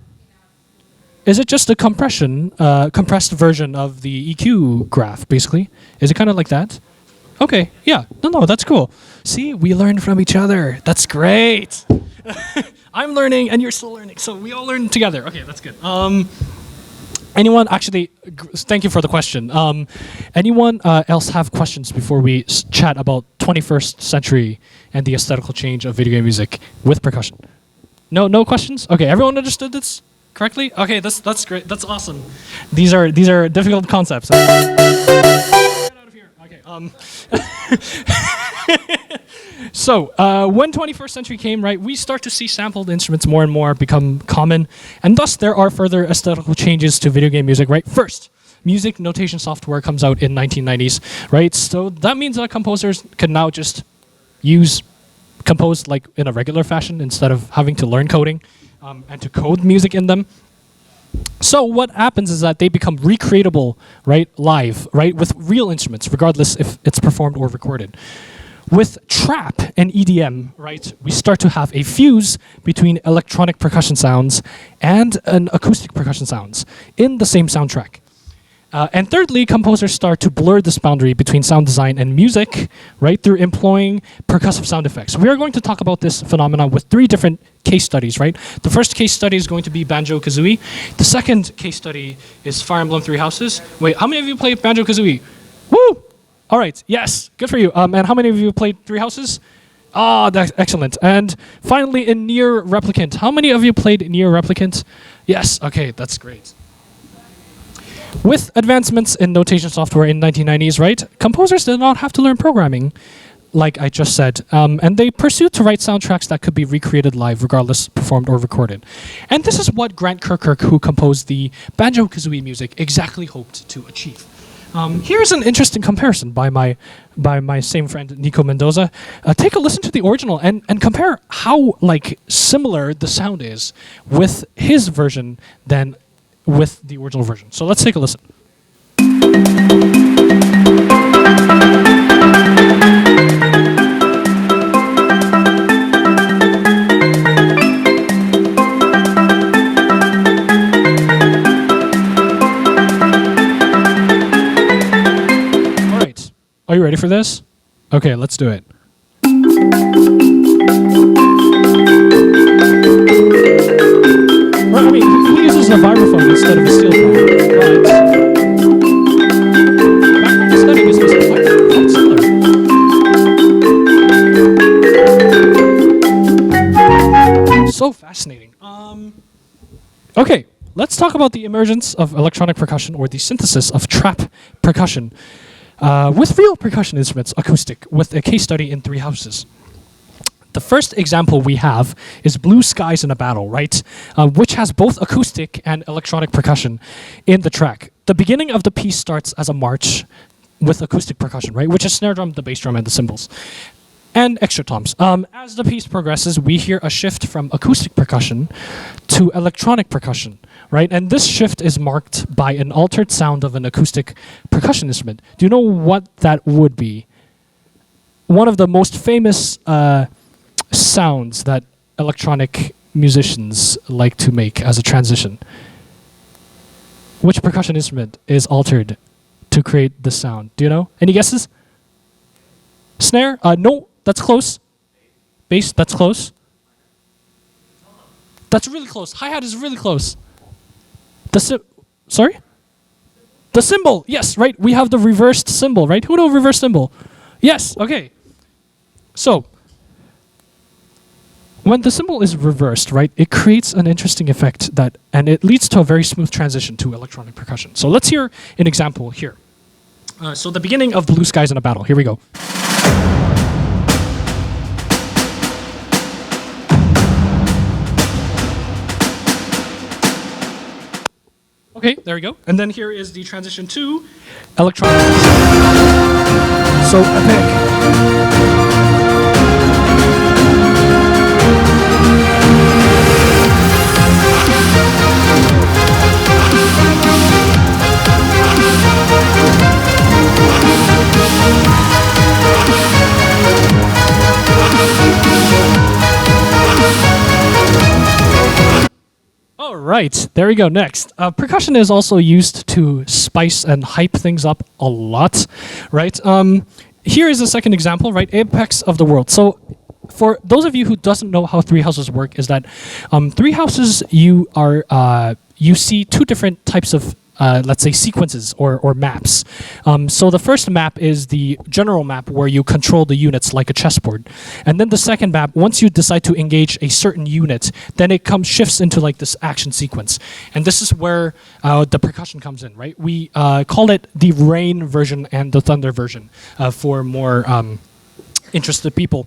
Is it just a compressed version of the EQ graph, basically? Is it kind of like that? Okay, yeah. No, that's cool. See, we learn from each other. That's great. I'm learning, and you're still learning, so we all learn together. Okay, that's good. Anyone, actually, thank you for the question. Anyone else have questions before we chat about 21st century and the aesthetical change of video game music with percussion? No questions? Okay, everyone understood this correctly? Okay, that's great. That's awesome. These are difficult concepts. Get out of here. Okay. So when 21st century came, right, we start to see sampled instruments more and more become common, and thus there are further aesthetical changes to video game music, right? First, music notation software comes out in 1990s, right? So that means that composers can now just compose like in a regular fashion instead of having to learn coding and to code music in them. So what happens is that they become recreatable, right, live, right, with real instruments, regardless if it's performed or recorded. With trap and EDM, right, we start to have a fuse between electronic percussion sounds and an acoustic percussion sounds in the same soundtrack. And thirdly, composers start to blur this boundary between sound design and music, right, through employing percussive sound effects. We are going to talk about this phenomenon with 3 different case studies, right? The first case study is going to be Banjo-Kazooie. The second case study is Fire Emblem Three Houses. Wait, how many of you played Banjo-Kazooie? Woo! All right, yes, good for you. And how many of you played Three Houses? Ah, that's excellent. And finally, in Nier Replicant. How many of you played Nier Replicant? Yes, okay, that's great. With advancements in notation software in 1990s, right, composers did not have to learn programming. like I just said, and they pursued to write soundtracks that could be recreated live, regardless performed or recorded. And this is what Grant Kirkirk, who composed the Banjo-Kazooie music, exactly hoped to achieve. Here's an interesting comparison by my same friend Nico Mendoza. Take a listen to the original and compare how like similar the sound is with his version than with the original version. So let's take a listen. Are you ready for this? Okay, let's do it. Well, I mean, he uses a vibraphone instead of a steel phone, but background aesthetic is quite similar. So fascinating. Okay, let's talk about the emergence of electronic percussion, or the synthesis of trap percussion. With real percussion instruments, acoustic, with a case study in 3 houses. The first example we have is Blue Skies in a Battle, right? Which has both acoustic and electronic percussion in the track. The beginning of the piece starts as a march with acoustic percussion, right? Which is snare drum, the bass drum, and the cymbals. And extra toms. As the piece progresses, we hear a shift from acoustic percussion to electronic percussion, right? And this shift is marked by an altered sound of an acoustic percussion instrument. Do you know what that would be? One of the most famous sounds that electronic musicians like to make as a transition. Which percussion instrument is altered to create the sound? Do you know? Any guesses? Snare? No. That's close. Bass, that's close. That's really close. Hi-hat is really close. Sorry? The cymbal. Yes, right. We have the reversed cymbal, right? Who knows reverse cymbal? Yes, okay. So, when the cymbal is reversed, right, it creates an interesting effect and it leads to a very smooth transition to electronic percussion. So let's hear an example here. So the beginning of Blue Skies in a Battle. Here we go. Okay, there we go. And then here is the transition to electronic. So epic. All right, there we go. Next, percussion is also used to spice and hype things up a lot, right? Here is a second example, right? Apex of the World. So, for those of you who doesn't know how 3 houses work, is that 3 houses you see 2 different types of let's say sequences or maps. So the first map is the general map where you control the units like a chessboard. And then the second map, once you decide to engage a certain unit, then it shifts into like this action sequence. And this is where the percussion comes in, right? We call it the rain version and the thunder version for more interested people.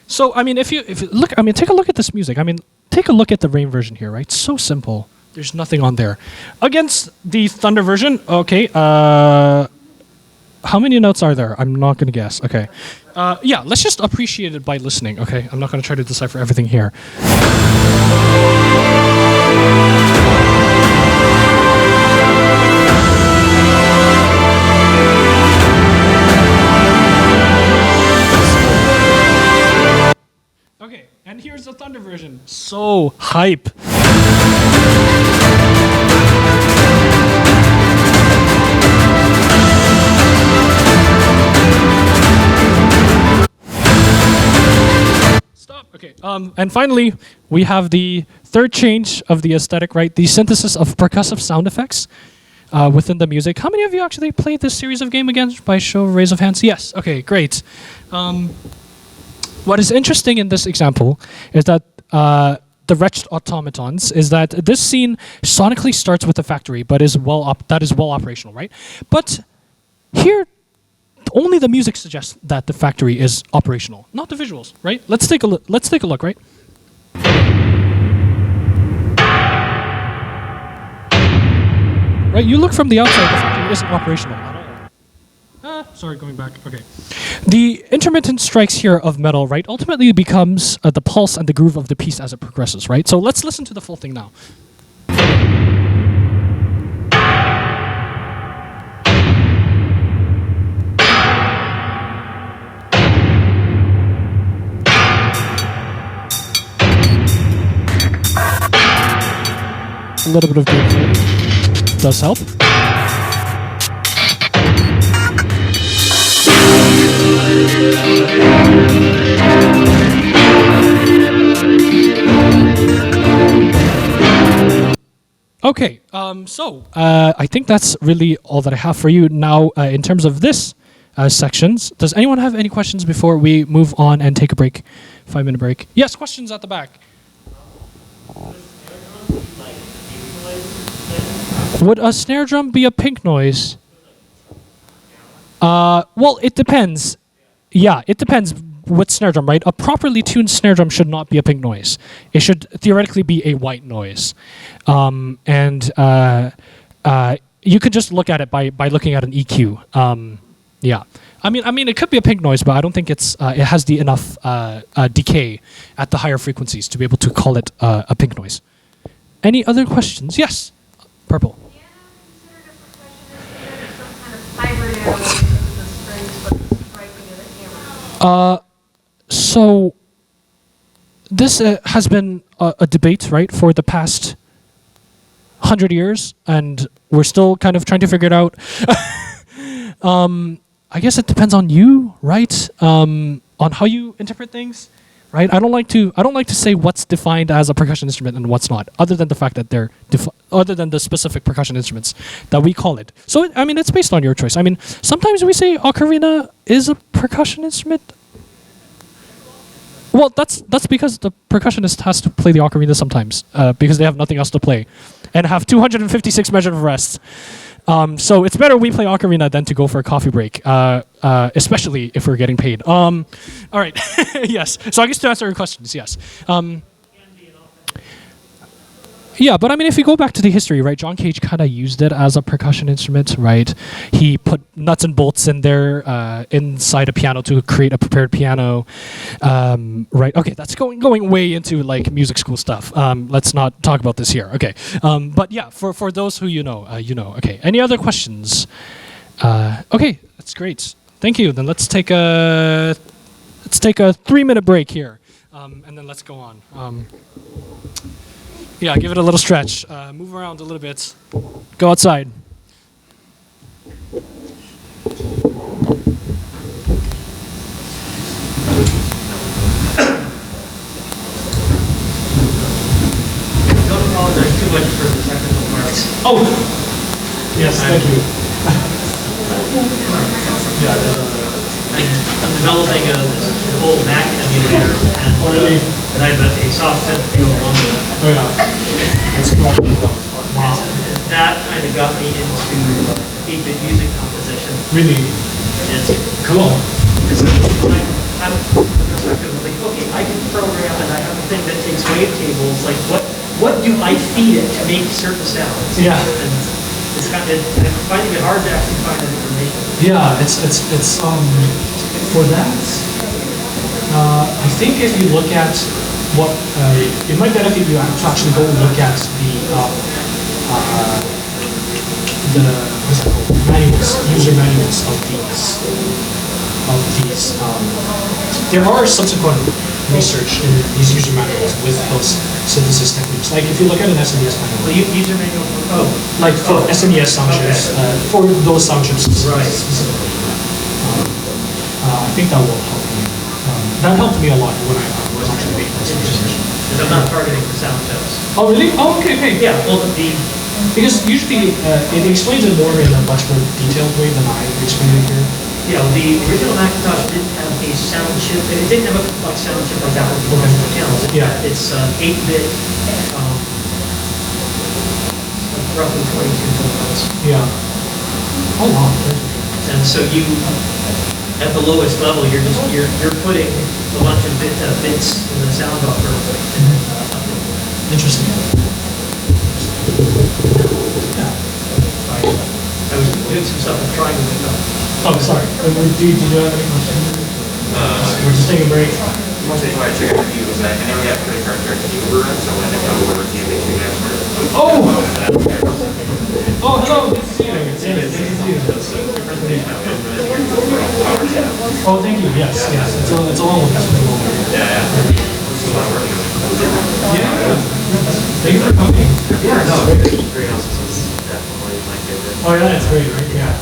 So, I mean, if you look, I mean, take a look at this music. I mean, take a look at the rain version here, right? So simple. There's nothing on there. Against the thunder version, okay, how many notes are there? I'm not going to guess. Okay. Yeah, let's just appreciate it by listening, okay? I'm not going to try to decipher everything here. Okay, and here's the thunder version. So hype. Stop. Okay. And finally, we have the third change of the aesthetic, right? The synthesis of percussive sound effects within the music. How many of you actually played this series of game again? By show of raise of hands. Yes. Okay. Great. What is interesting in this example is that the Wretched Automatons is that this scene sonically starts with a factory, but is well operational, right? But here, only the music suggests that the factory is operational, not the visuals, right? Let's take a look. Let's take a look, right? Right, you look from the outside, the factory isn't operational at all. Sorry, going back. Okay. The intermittent strikes here of metal, right, ultimately becomes the pulse and the groove of the piece as it progresses, right? So let's listen to the full thing now. A little bit of delay does help. Okay, so I think that's really all that I have for you now in terms of this sections. Does anyone have any questions before we move on and take a break? 5-minute break. Yes, questions at the back. Would a snare drum be a pink noise? Well, it depends. Yeah, it depends with snare drum, right? A properly tuned snare drum should not be a pink noise. It should theoretically be a white noise. And you could just look at it by looking at an EQ. Yeah. I mean, it could be a pink noise, but I don't think it has the enough decay at the higher frequencies to be able to call it a pink noise. Any other questions? Yes. Purple. So this has been a debate, right, for the past 100 years, and we're still kind of trying to figure it out. I guess it depends on you, right? On how you interpret things, right? I don't like to say what's defined as a percussion instrument and what's not, other than the fact that they're other than the specific percussion instruments that we call it. So I mean, it's based on your choice. I mean, sometimes we say ocarina is a percussion instrument. Well, that's because the percussionist has to play the ocarina sometimes because they have nothing else to play, and have 256 measures of rest. So it's better we play ocarina than to go for a coffee break, especially if we're getting paid. All right, yes. So I guess to answer your questions, yes. Yeah, but I mean, if you go back to the history, right, John Cage kind of used it as a percussion instrument, right? He put nuts and bolts in there inside a piano to create a prepared piano, right? Okay, that's going way into like music school stuff. Let's not talk about this here. Okay, but yeah, for those who you know. Okay, any other questions? Okay, that's great. Thank you. Then let's take a 3-minute break here, and then let's go on. Yeah, give it a little stretch. Move around a little bit. Go outside. Don't apologize too much for the technical parts. Oh, yes, thank you. I'm developing an old Mac emulator, and I have a soft set to go along with it. Oh yeah. It's cool. Wow. That kind of got me into 8-bit music composition. Really? It's cool. I'm like, okay, I can program and I have a thing that takes wavetables. Like, what do I feed it to make certain sounds? Yeah. And it's kind of, I'm finding it hard to actually find that information. Yeah, it's for that. I think if you look at what it might benefit you to actually go look at the what's it called? Manuals, user manuals of these. There are subsequent research in these user manuals with those synthesis techniques. Like if you look at an SNES manual, User manual for like for SNES sound chips, for those sound chips specifically. I think that will help me. That helped me a lot when I was actually making this research. Because I'm not targeting for sound chips. Oh really? Oh okay. Yeah, well, because usually it explains it more in a much more detailed way than I explained it here. Yeah, the original Macintosh didn't have a sound chip, and it didn't have a complex sound chip like that with multiple channels. It's 8-bit, roughly 22 kilohertz. Yeah. Oh wow. And so you, at the lowest level, you're putting a bunch of bits in the sound buffer. Interesting. I was doing some stuff and trying to look up. Oh, sorry. Did you have any questions? We're just taking a break. One thing I checked with you was that I know we have credit card charges to Uber, so when they come over, can you make sure you guys Oh! Oh, hello. Good to see you. Good to see you. Oh, thank you. Yes, yes. It's a long one. Yeah. Thank you for coming. Yeah, no, very awesome. This is definitely my favorite. Oh, yeah, that's great, right? Yeah.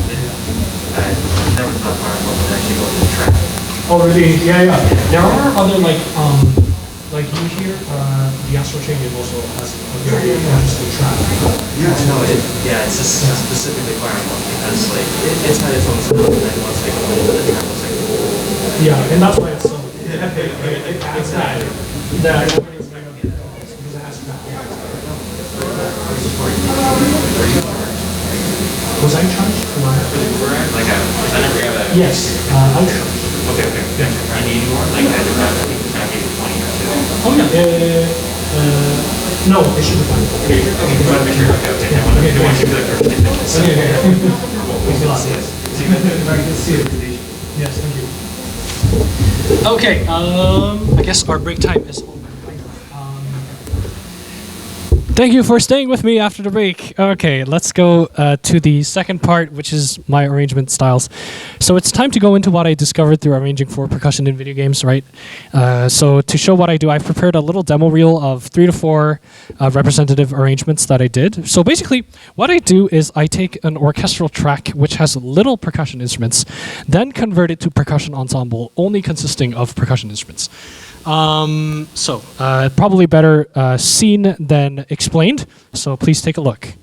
I never thought Marimba would actually go to the track. Oh, really? Yeah. There are other, like you here, the Astro Chain also has a very interesting track. It's just specifically Marimba because, like, it's had its own sound, and then once they go into the track, it's like, whoa. Yeah, and that's why it's so... It's that. Because it has track. Was I charged? Like, I never got a... Yes, I'm charged. Okay. Yeah. You need more? Like, I think the track gave you 20 or so. Oh, yeah. No, it should be fine. Okay, you want to make sure. Okay. I want to be the first thing that gets Okay. Thanks a lot. See you. Very good to see you. Yes, thank you. Okay, I guess our break time is over. Thank you for staying with me after the break. Okay, let's go to the second part, which is my arrangement styles. So it's time to go into what I discovered through arranging for percussion in video games, right? So to show what I do, I've prepared a little demo reel of 3 to 4 representative arrangements that I did. So basically, what I do is I take an orchestral track which has little percussion instruments, then convert it to percussion ensemble only consisting of percussion instruments. Probably better seen than explained, so please take a look.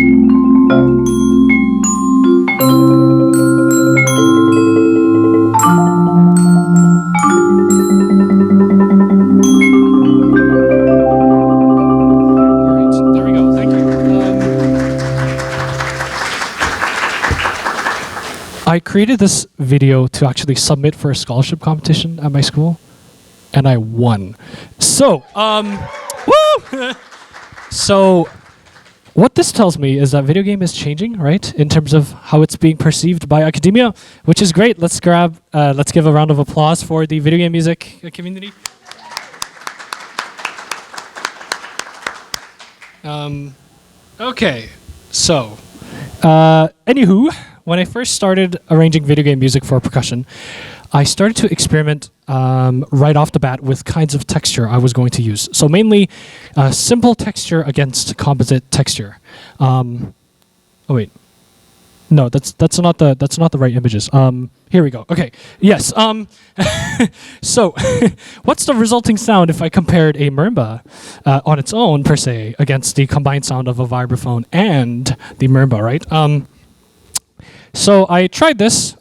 All right, there we go. Thank you. I created this video to actually submit for a scholarship competition at my school, and I won. So, woo! So, what this tells me is that video game is changing, right, in terms of how it's being perceived by academia, which is great. Let's give a round of applause for the video game music community. Okay, so, anywho, when I first started arranging video game music for percussion, I started to experiment right off the bat with kinds of texture I was going to use. So mainly simple texture against composite texture. Oh wait, no, that's not the right images. Here we go. Okay, yes. So, what's the resulting sound if I compared a marimba on its own per se against the combined sound of a vibraphone and the marimba, right? So I tried this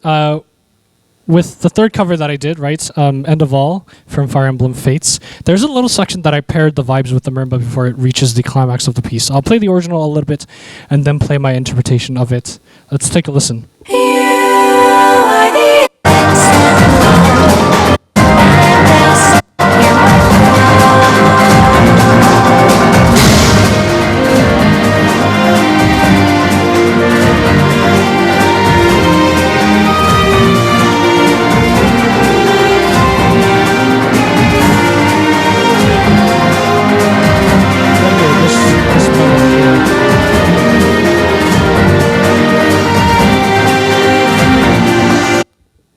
with the third cover that I did, right? End of All from Fire Emblem Fates. There's a little section that I paired the vibes with the marimba before it reaches the climax of the piece. I'll play the original a little bit and then play my interpretation of it. Let's take a listen.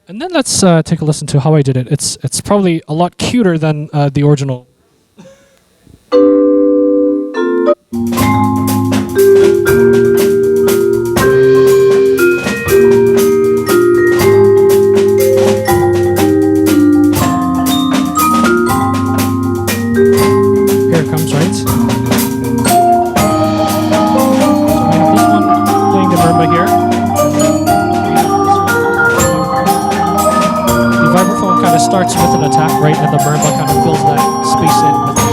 And then let's take a listen to how I did it. It's probably a lot cuter than the original. Here it comes, right? So we have this one playing the marimba here. Vibraphone kind of starts with an attack, right, and the marimba kind of fills that space in with the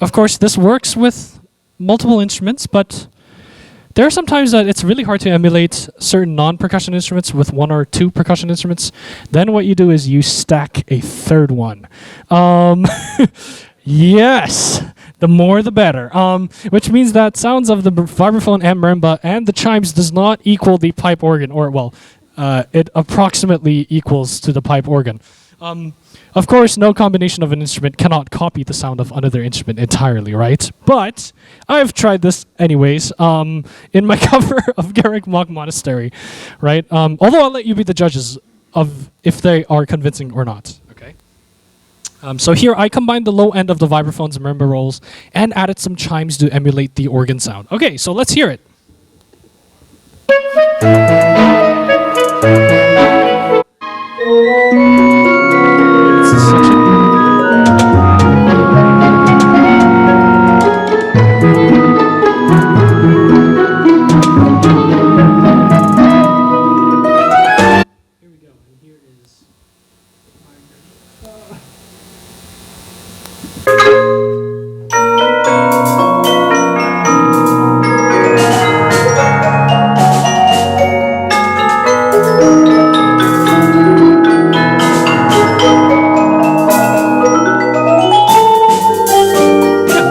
Of course, this works with multiple instruments, but there are some times that it's really hard to emulate certain non-percussion instruments with one or two percussion instruments. Then what you do is you stack a third one. Yes, the more the better. Which means that sounds of the vibraphone and marimba and the chimes does not equal the pipe organ, or well, it approximately equals to the pipe organ. Of course, no combination of an instrument cannot copy the sound of another instrument entirely, right? But I've tried this anyways in my cover of Garrick Mock Monastery, right? Although I'll let you be the judges of if they are convincing or not, okay? So here I combined the low end of the vibraphone's marimba rolls and added some chimes to emulate the organ sound. Okay, so let's hear it.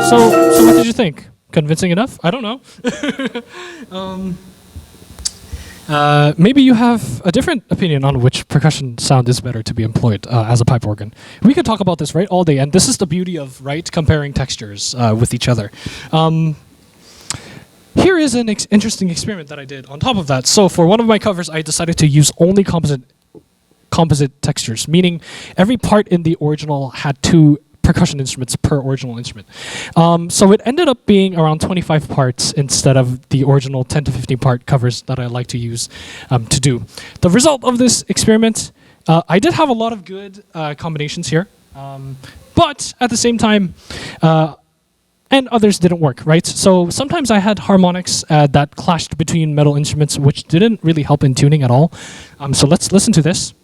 So what did you think? Convincing enough? I don't know. Maybe you have a different opinion on which percussion sound is better to be employed as a pipe organ. We could talk about this, right, all day, and this is the beauty of, right, comparing textures with each other. Here is an interesting experiment that I did on top of that. So for one of my covers, I decided to use only composite textures, meaning every part in the original had two percussion instruments per original instrument. So it ended up being around 25 parts instead of the original 10 to 15 part covers that I like to use to do. The result of this experiment, I did have a lot of good combinations here, but at the same time, and others didn't work, right? So sometimes I had harmonics that clashed between metal instruments, which didn't really help in tuning at all. So let's listen to this.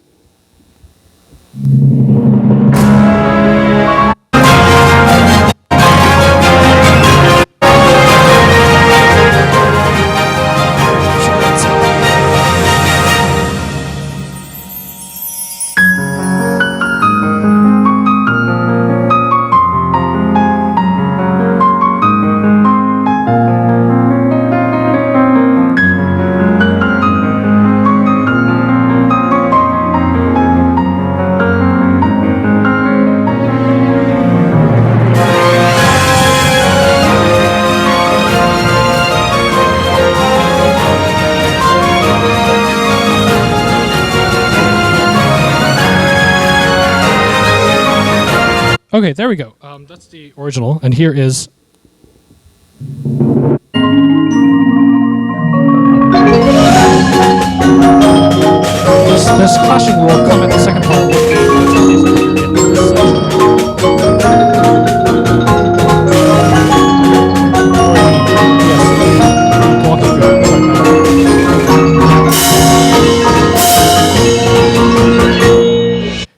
Okay, there we go. That's the original, and here is. This clashing will come in the second part.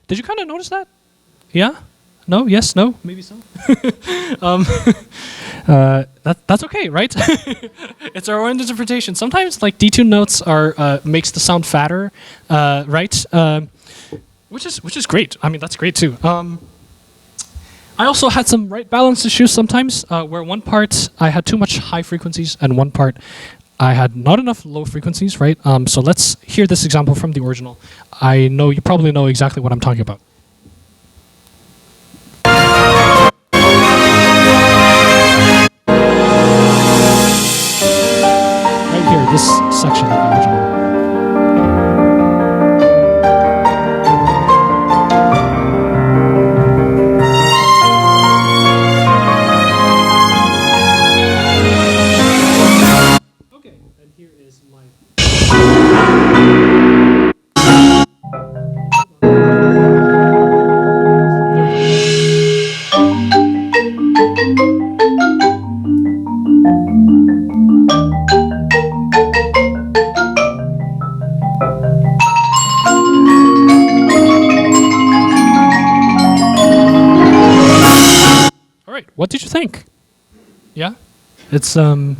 Did you kind of notice that? Yeah? No? Yes? No? Maybe so? That's okay, right? It's our own interpretation. Sometimes, like, detuned notes are makes the sound fatter, right? Which is great. I mean, that's great too. I also had some right balance issues sometimes, where one part I had too much high frequencies and one part I had not enough low frequencies, right? So let's hear this example from the original. I know you probably know exactly what I'm talking about. This section of the original. Okay, and here is my. What did you think? Yeah? It's, yeah.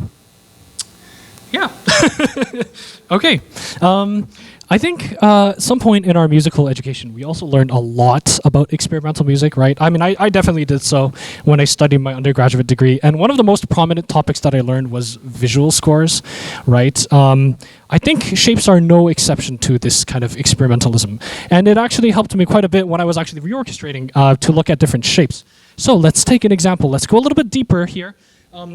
Okay. I think some point in our musical education, we also learned a lot about experimental music, right? I mean, I definitely did so when I studied my undergraduate degree. And one of the most prominent topics that I learned was visual scores, right? I think shapes are no exception to this kind of experimentalism. And it actually helped me quite a bit when I was actually reorchestrating to look at different shapes. So let's take an example. Let's go a little bit deeper here.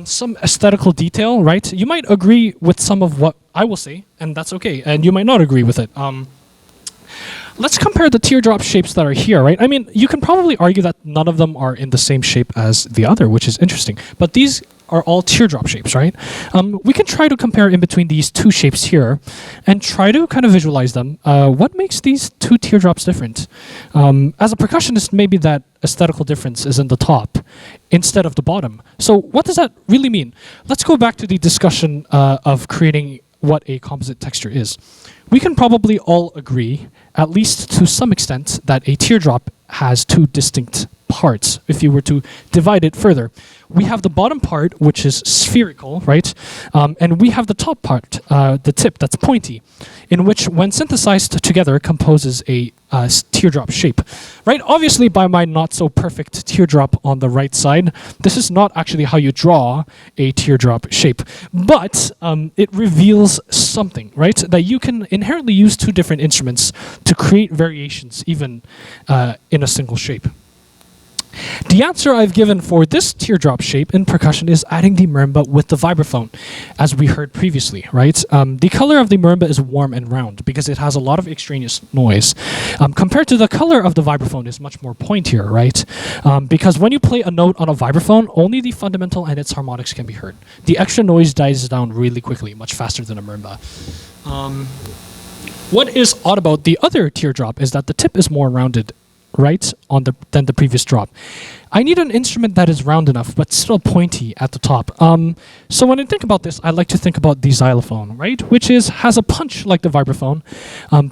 Some aesthetical detail, right? You might agree with some of what I will say, and that's okay. And you might not agree with it. Let's compare the teardrop shapes that are here, right? I mean, you can probably argue that none of them are in the same shape as the other, which is interesting. But these are all teardrop shapes, right? We can try to compare in between these two shapes here and try to kind of visualize them. What makes these two teardrops different? As a percussionist, maybe that aesthetical difference is in the top instead of the bottom. So what does that really mean? Let's go back to the discussion of creating what a composite texture is. We can probably all agree, at least to some extent, that a teardrop has two distinct parts. If you were to divide it further, we have the bottom part, which is spherical, right? And we have the top part, the tip that's pointy, in which, when synthesized together, composes a teardrop shape, right? Obviously, by my not so perfect teardrop on the right side, this is not actually how you draw a teardrop shape, but it reveals something, right? That you can inherently use two different instruments to create variations, even in a single shape. The answer I've given for this teardrop shape in percussion is adding the marimba with the vibraphone, as we heard previously, right? The color of the marimba is warm and round because it has a lot of extraneous noise. Compared to the color of the vibraphone is much more pointier, right? Because when you play a note on a vibraphone, only the fundamental and its harmonics can be heard. The extra noise dies down really quickly, much faster than a marimba. What is odd about the other teardrop is that the tip is more rounded, right, than the previous drop. I need an instrument that is round enough, but still pointy at the top. So when I think about this, I like to think about the xylophone, right, which has a punch like the vibraphone,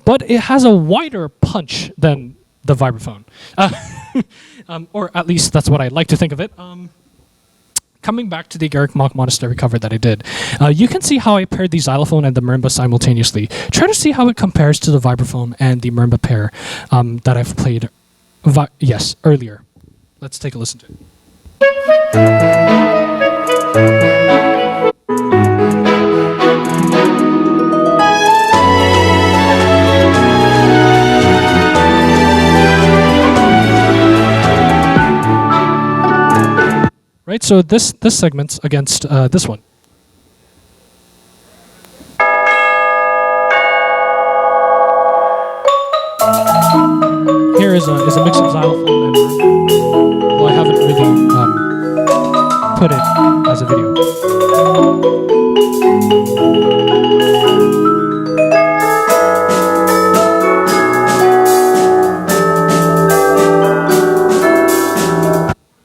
but it has a wider punch than the vibraphone, or at least that's what I like to think of it. Coming back to the Garrick Mach Monastery cover that I did, you can see how I paired the xylophone and the marimba simultaneously. Try to see how it compares to the vibraphone and the marimba pair that I've played earlier. Let's take a listen to it. Right, so this segment's against this one. Here is a mix of xylophone and marimba. Well, I haven't really put it as a video.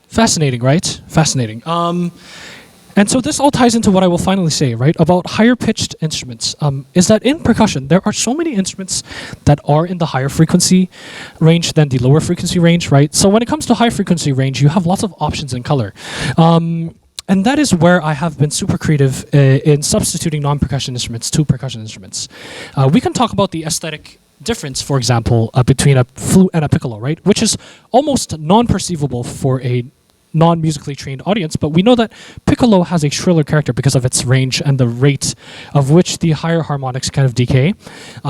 Fascinating, right? Fascinating. And so this all ties into what I will finally say, right, about higher pitched instruments, is that in percussion, there are so many instruments that are in the higher frequency range than the lower frequency range, right? So when it comes to high frequency range, you have lots of options in color. And that is where I have been super creative in substituting non-percussion instruments to percussion instruments. We can talk about the aesthetic difference, for example, between a flute and a piccolo, right, which is almost non-perceivable for a non-musically trained audience, but we know that piccolo has a shriller character because of its range and the rate of which the higher harmonics kind of decay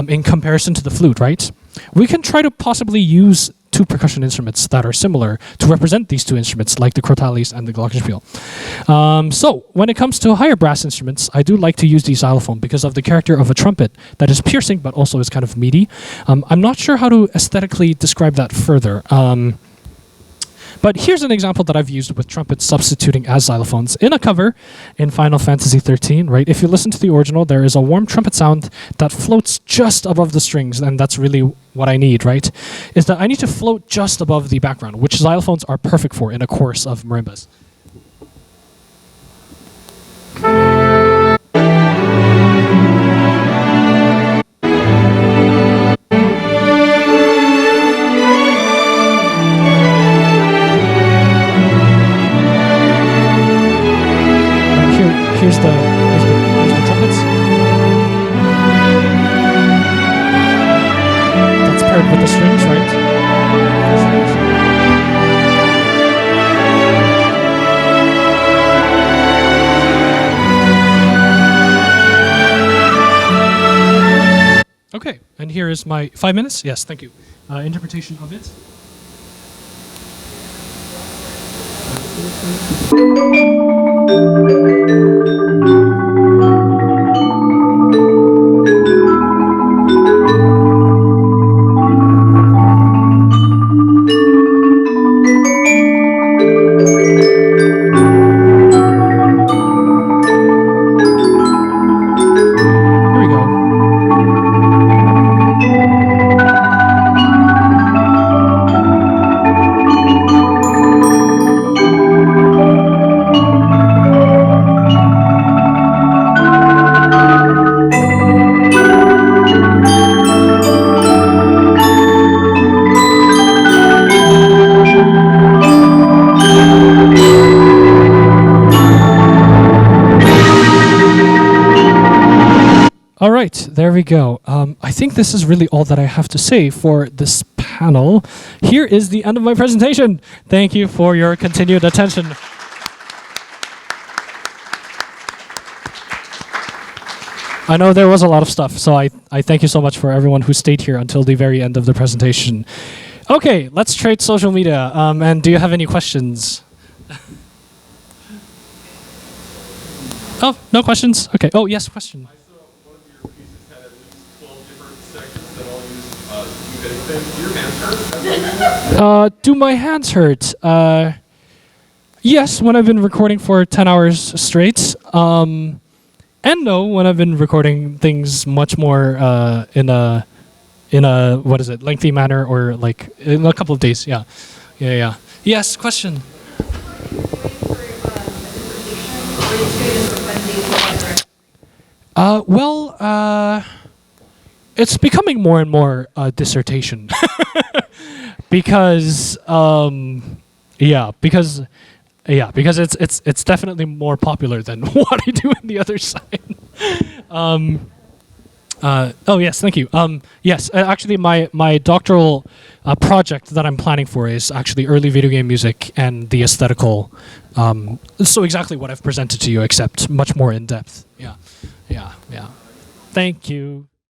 in comparison to the flute, right? We can try to possibly use two percussion instruments that are similar to represent these two instruments, like the Crotales and the Glockenspiel. So when it comes to higher brass instruments, I do like to use the xylophone because of the character of a trumpet that is piercing but also is kind of meaty. I'm not sure how to aesthetically describe that further. But here's an example that I've used with trumpets substituting as xylophones in a cover in Final Fantasy XIII, right? If you listen to the original, there is a warm trumpet sound that floats just above the strings, and that's really what I need, right? Is that I need to float just above the background, which xylophones are perfect for in a chorus of marimbas. Here's the trumpets. That's paired with the strings, right? Okay, and here is my 5 minutes. Yes, thank you. Interpretation of it. All right, there we go. I think this is really all that I have to say for this panel. Here is the end of my presentation. Thank you for your continued attention. I know there was a lot of stuff, so I thank you so much for everyone who stayed here until the very end of the presentation. Okay, let's trade social media. And do you have any questions? Oh, no questions? Okay. Oh, yes, question. I saw one of your pieces had at least 12 different sections that all use do your hands hurt? Do my hands hurt? Yes, when I've been recording for 10 hours straight. And no, when I've been recording things much more in a what is it, lengthy manner, or like in a couple of days. Yeah. Yes, question. It's becoming more and more a dissertation because it's definitely more popular than what I do in the other side. Oh yes, thank you. Yes, actually, my doctoral project that I'm planning for is actually early video game music and the aesthetical. So exactly what I've presented to you, except much more in depth. Yeah. Thank you.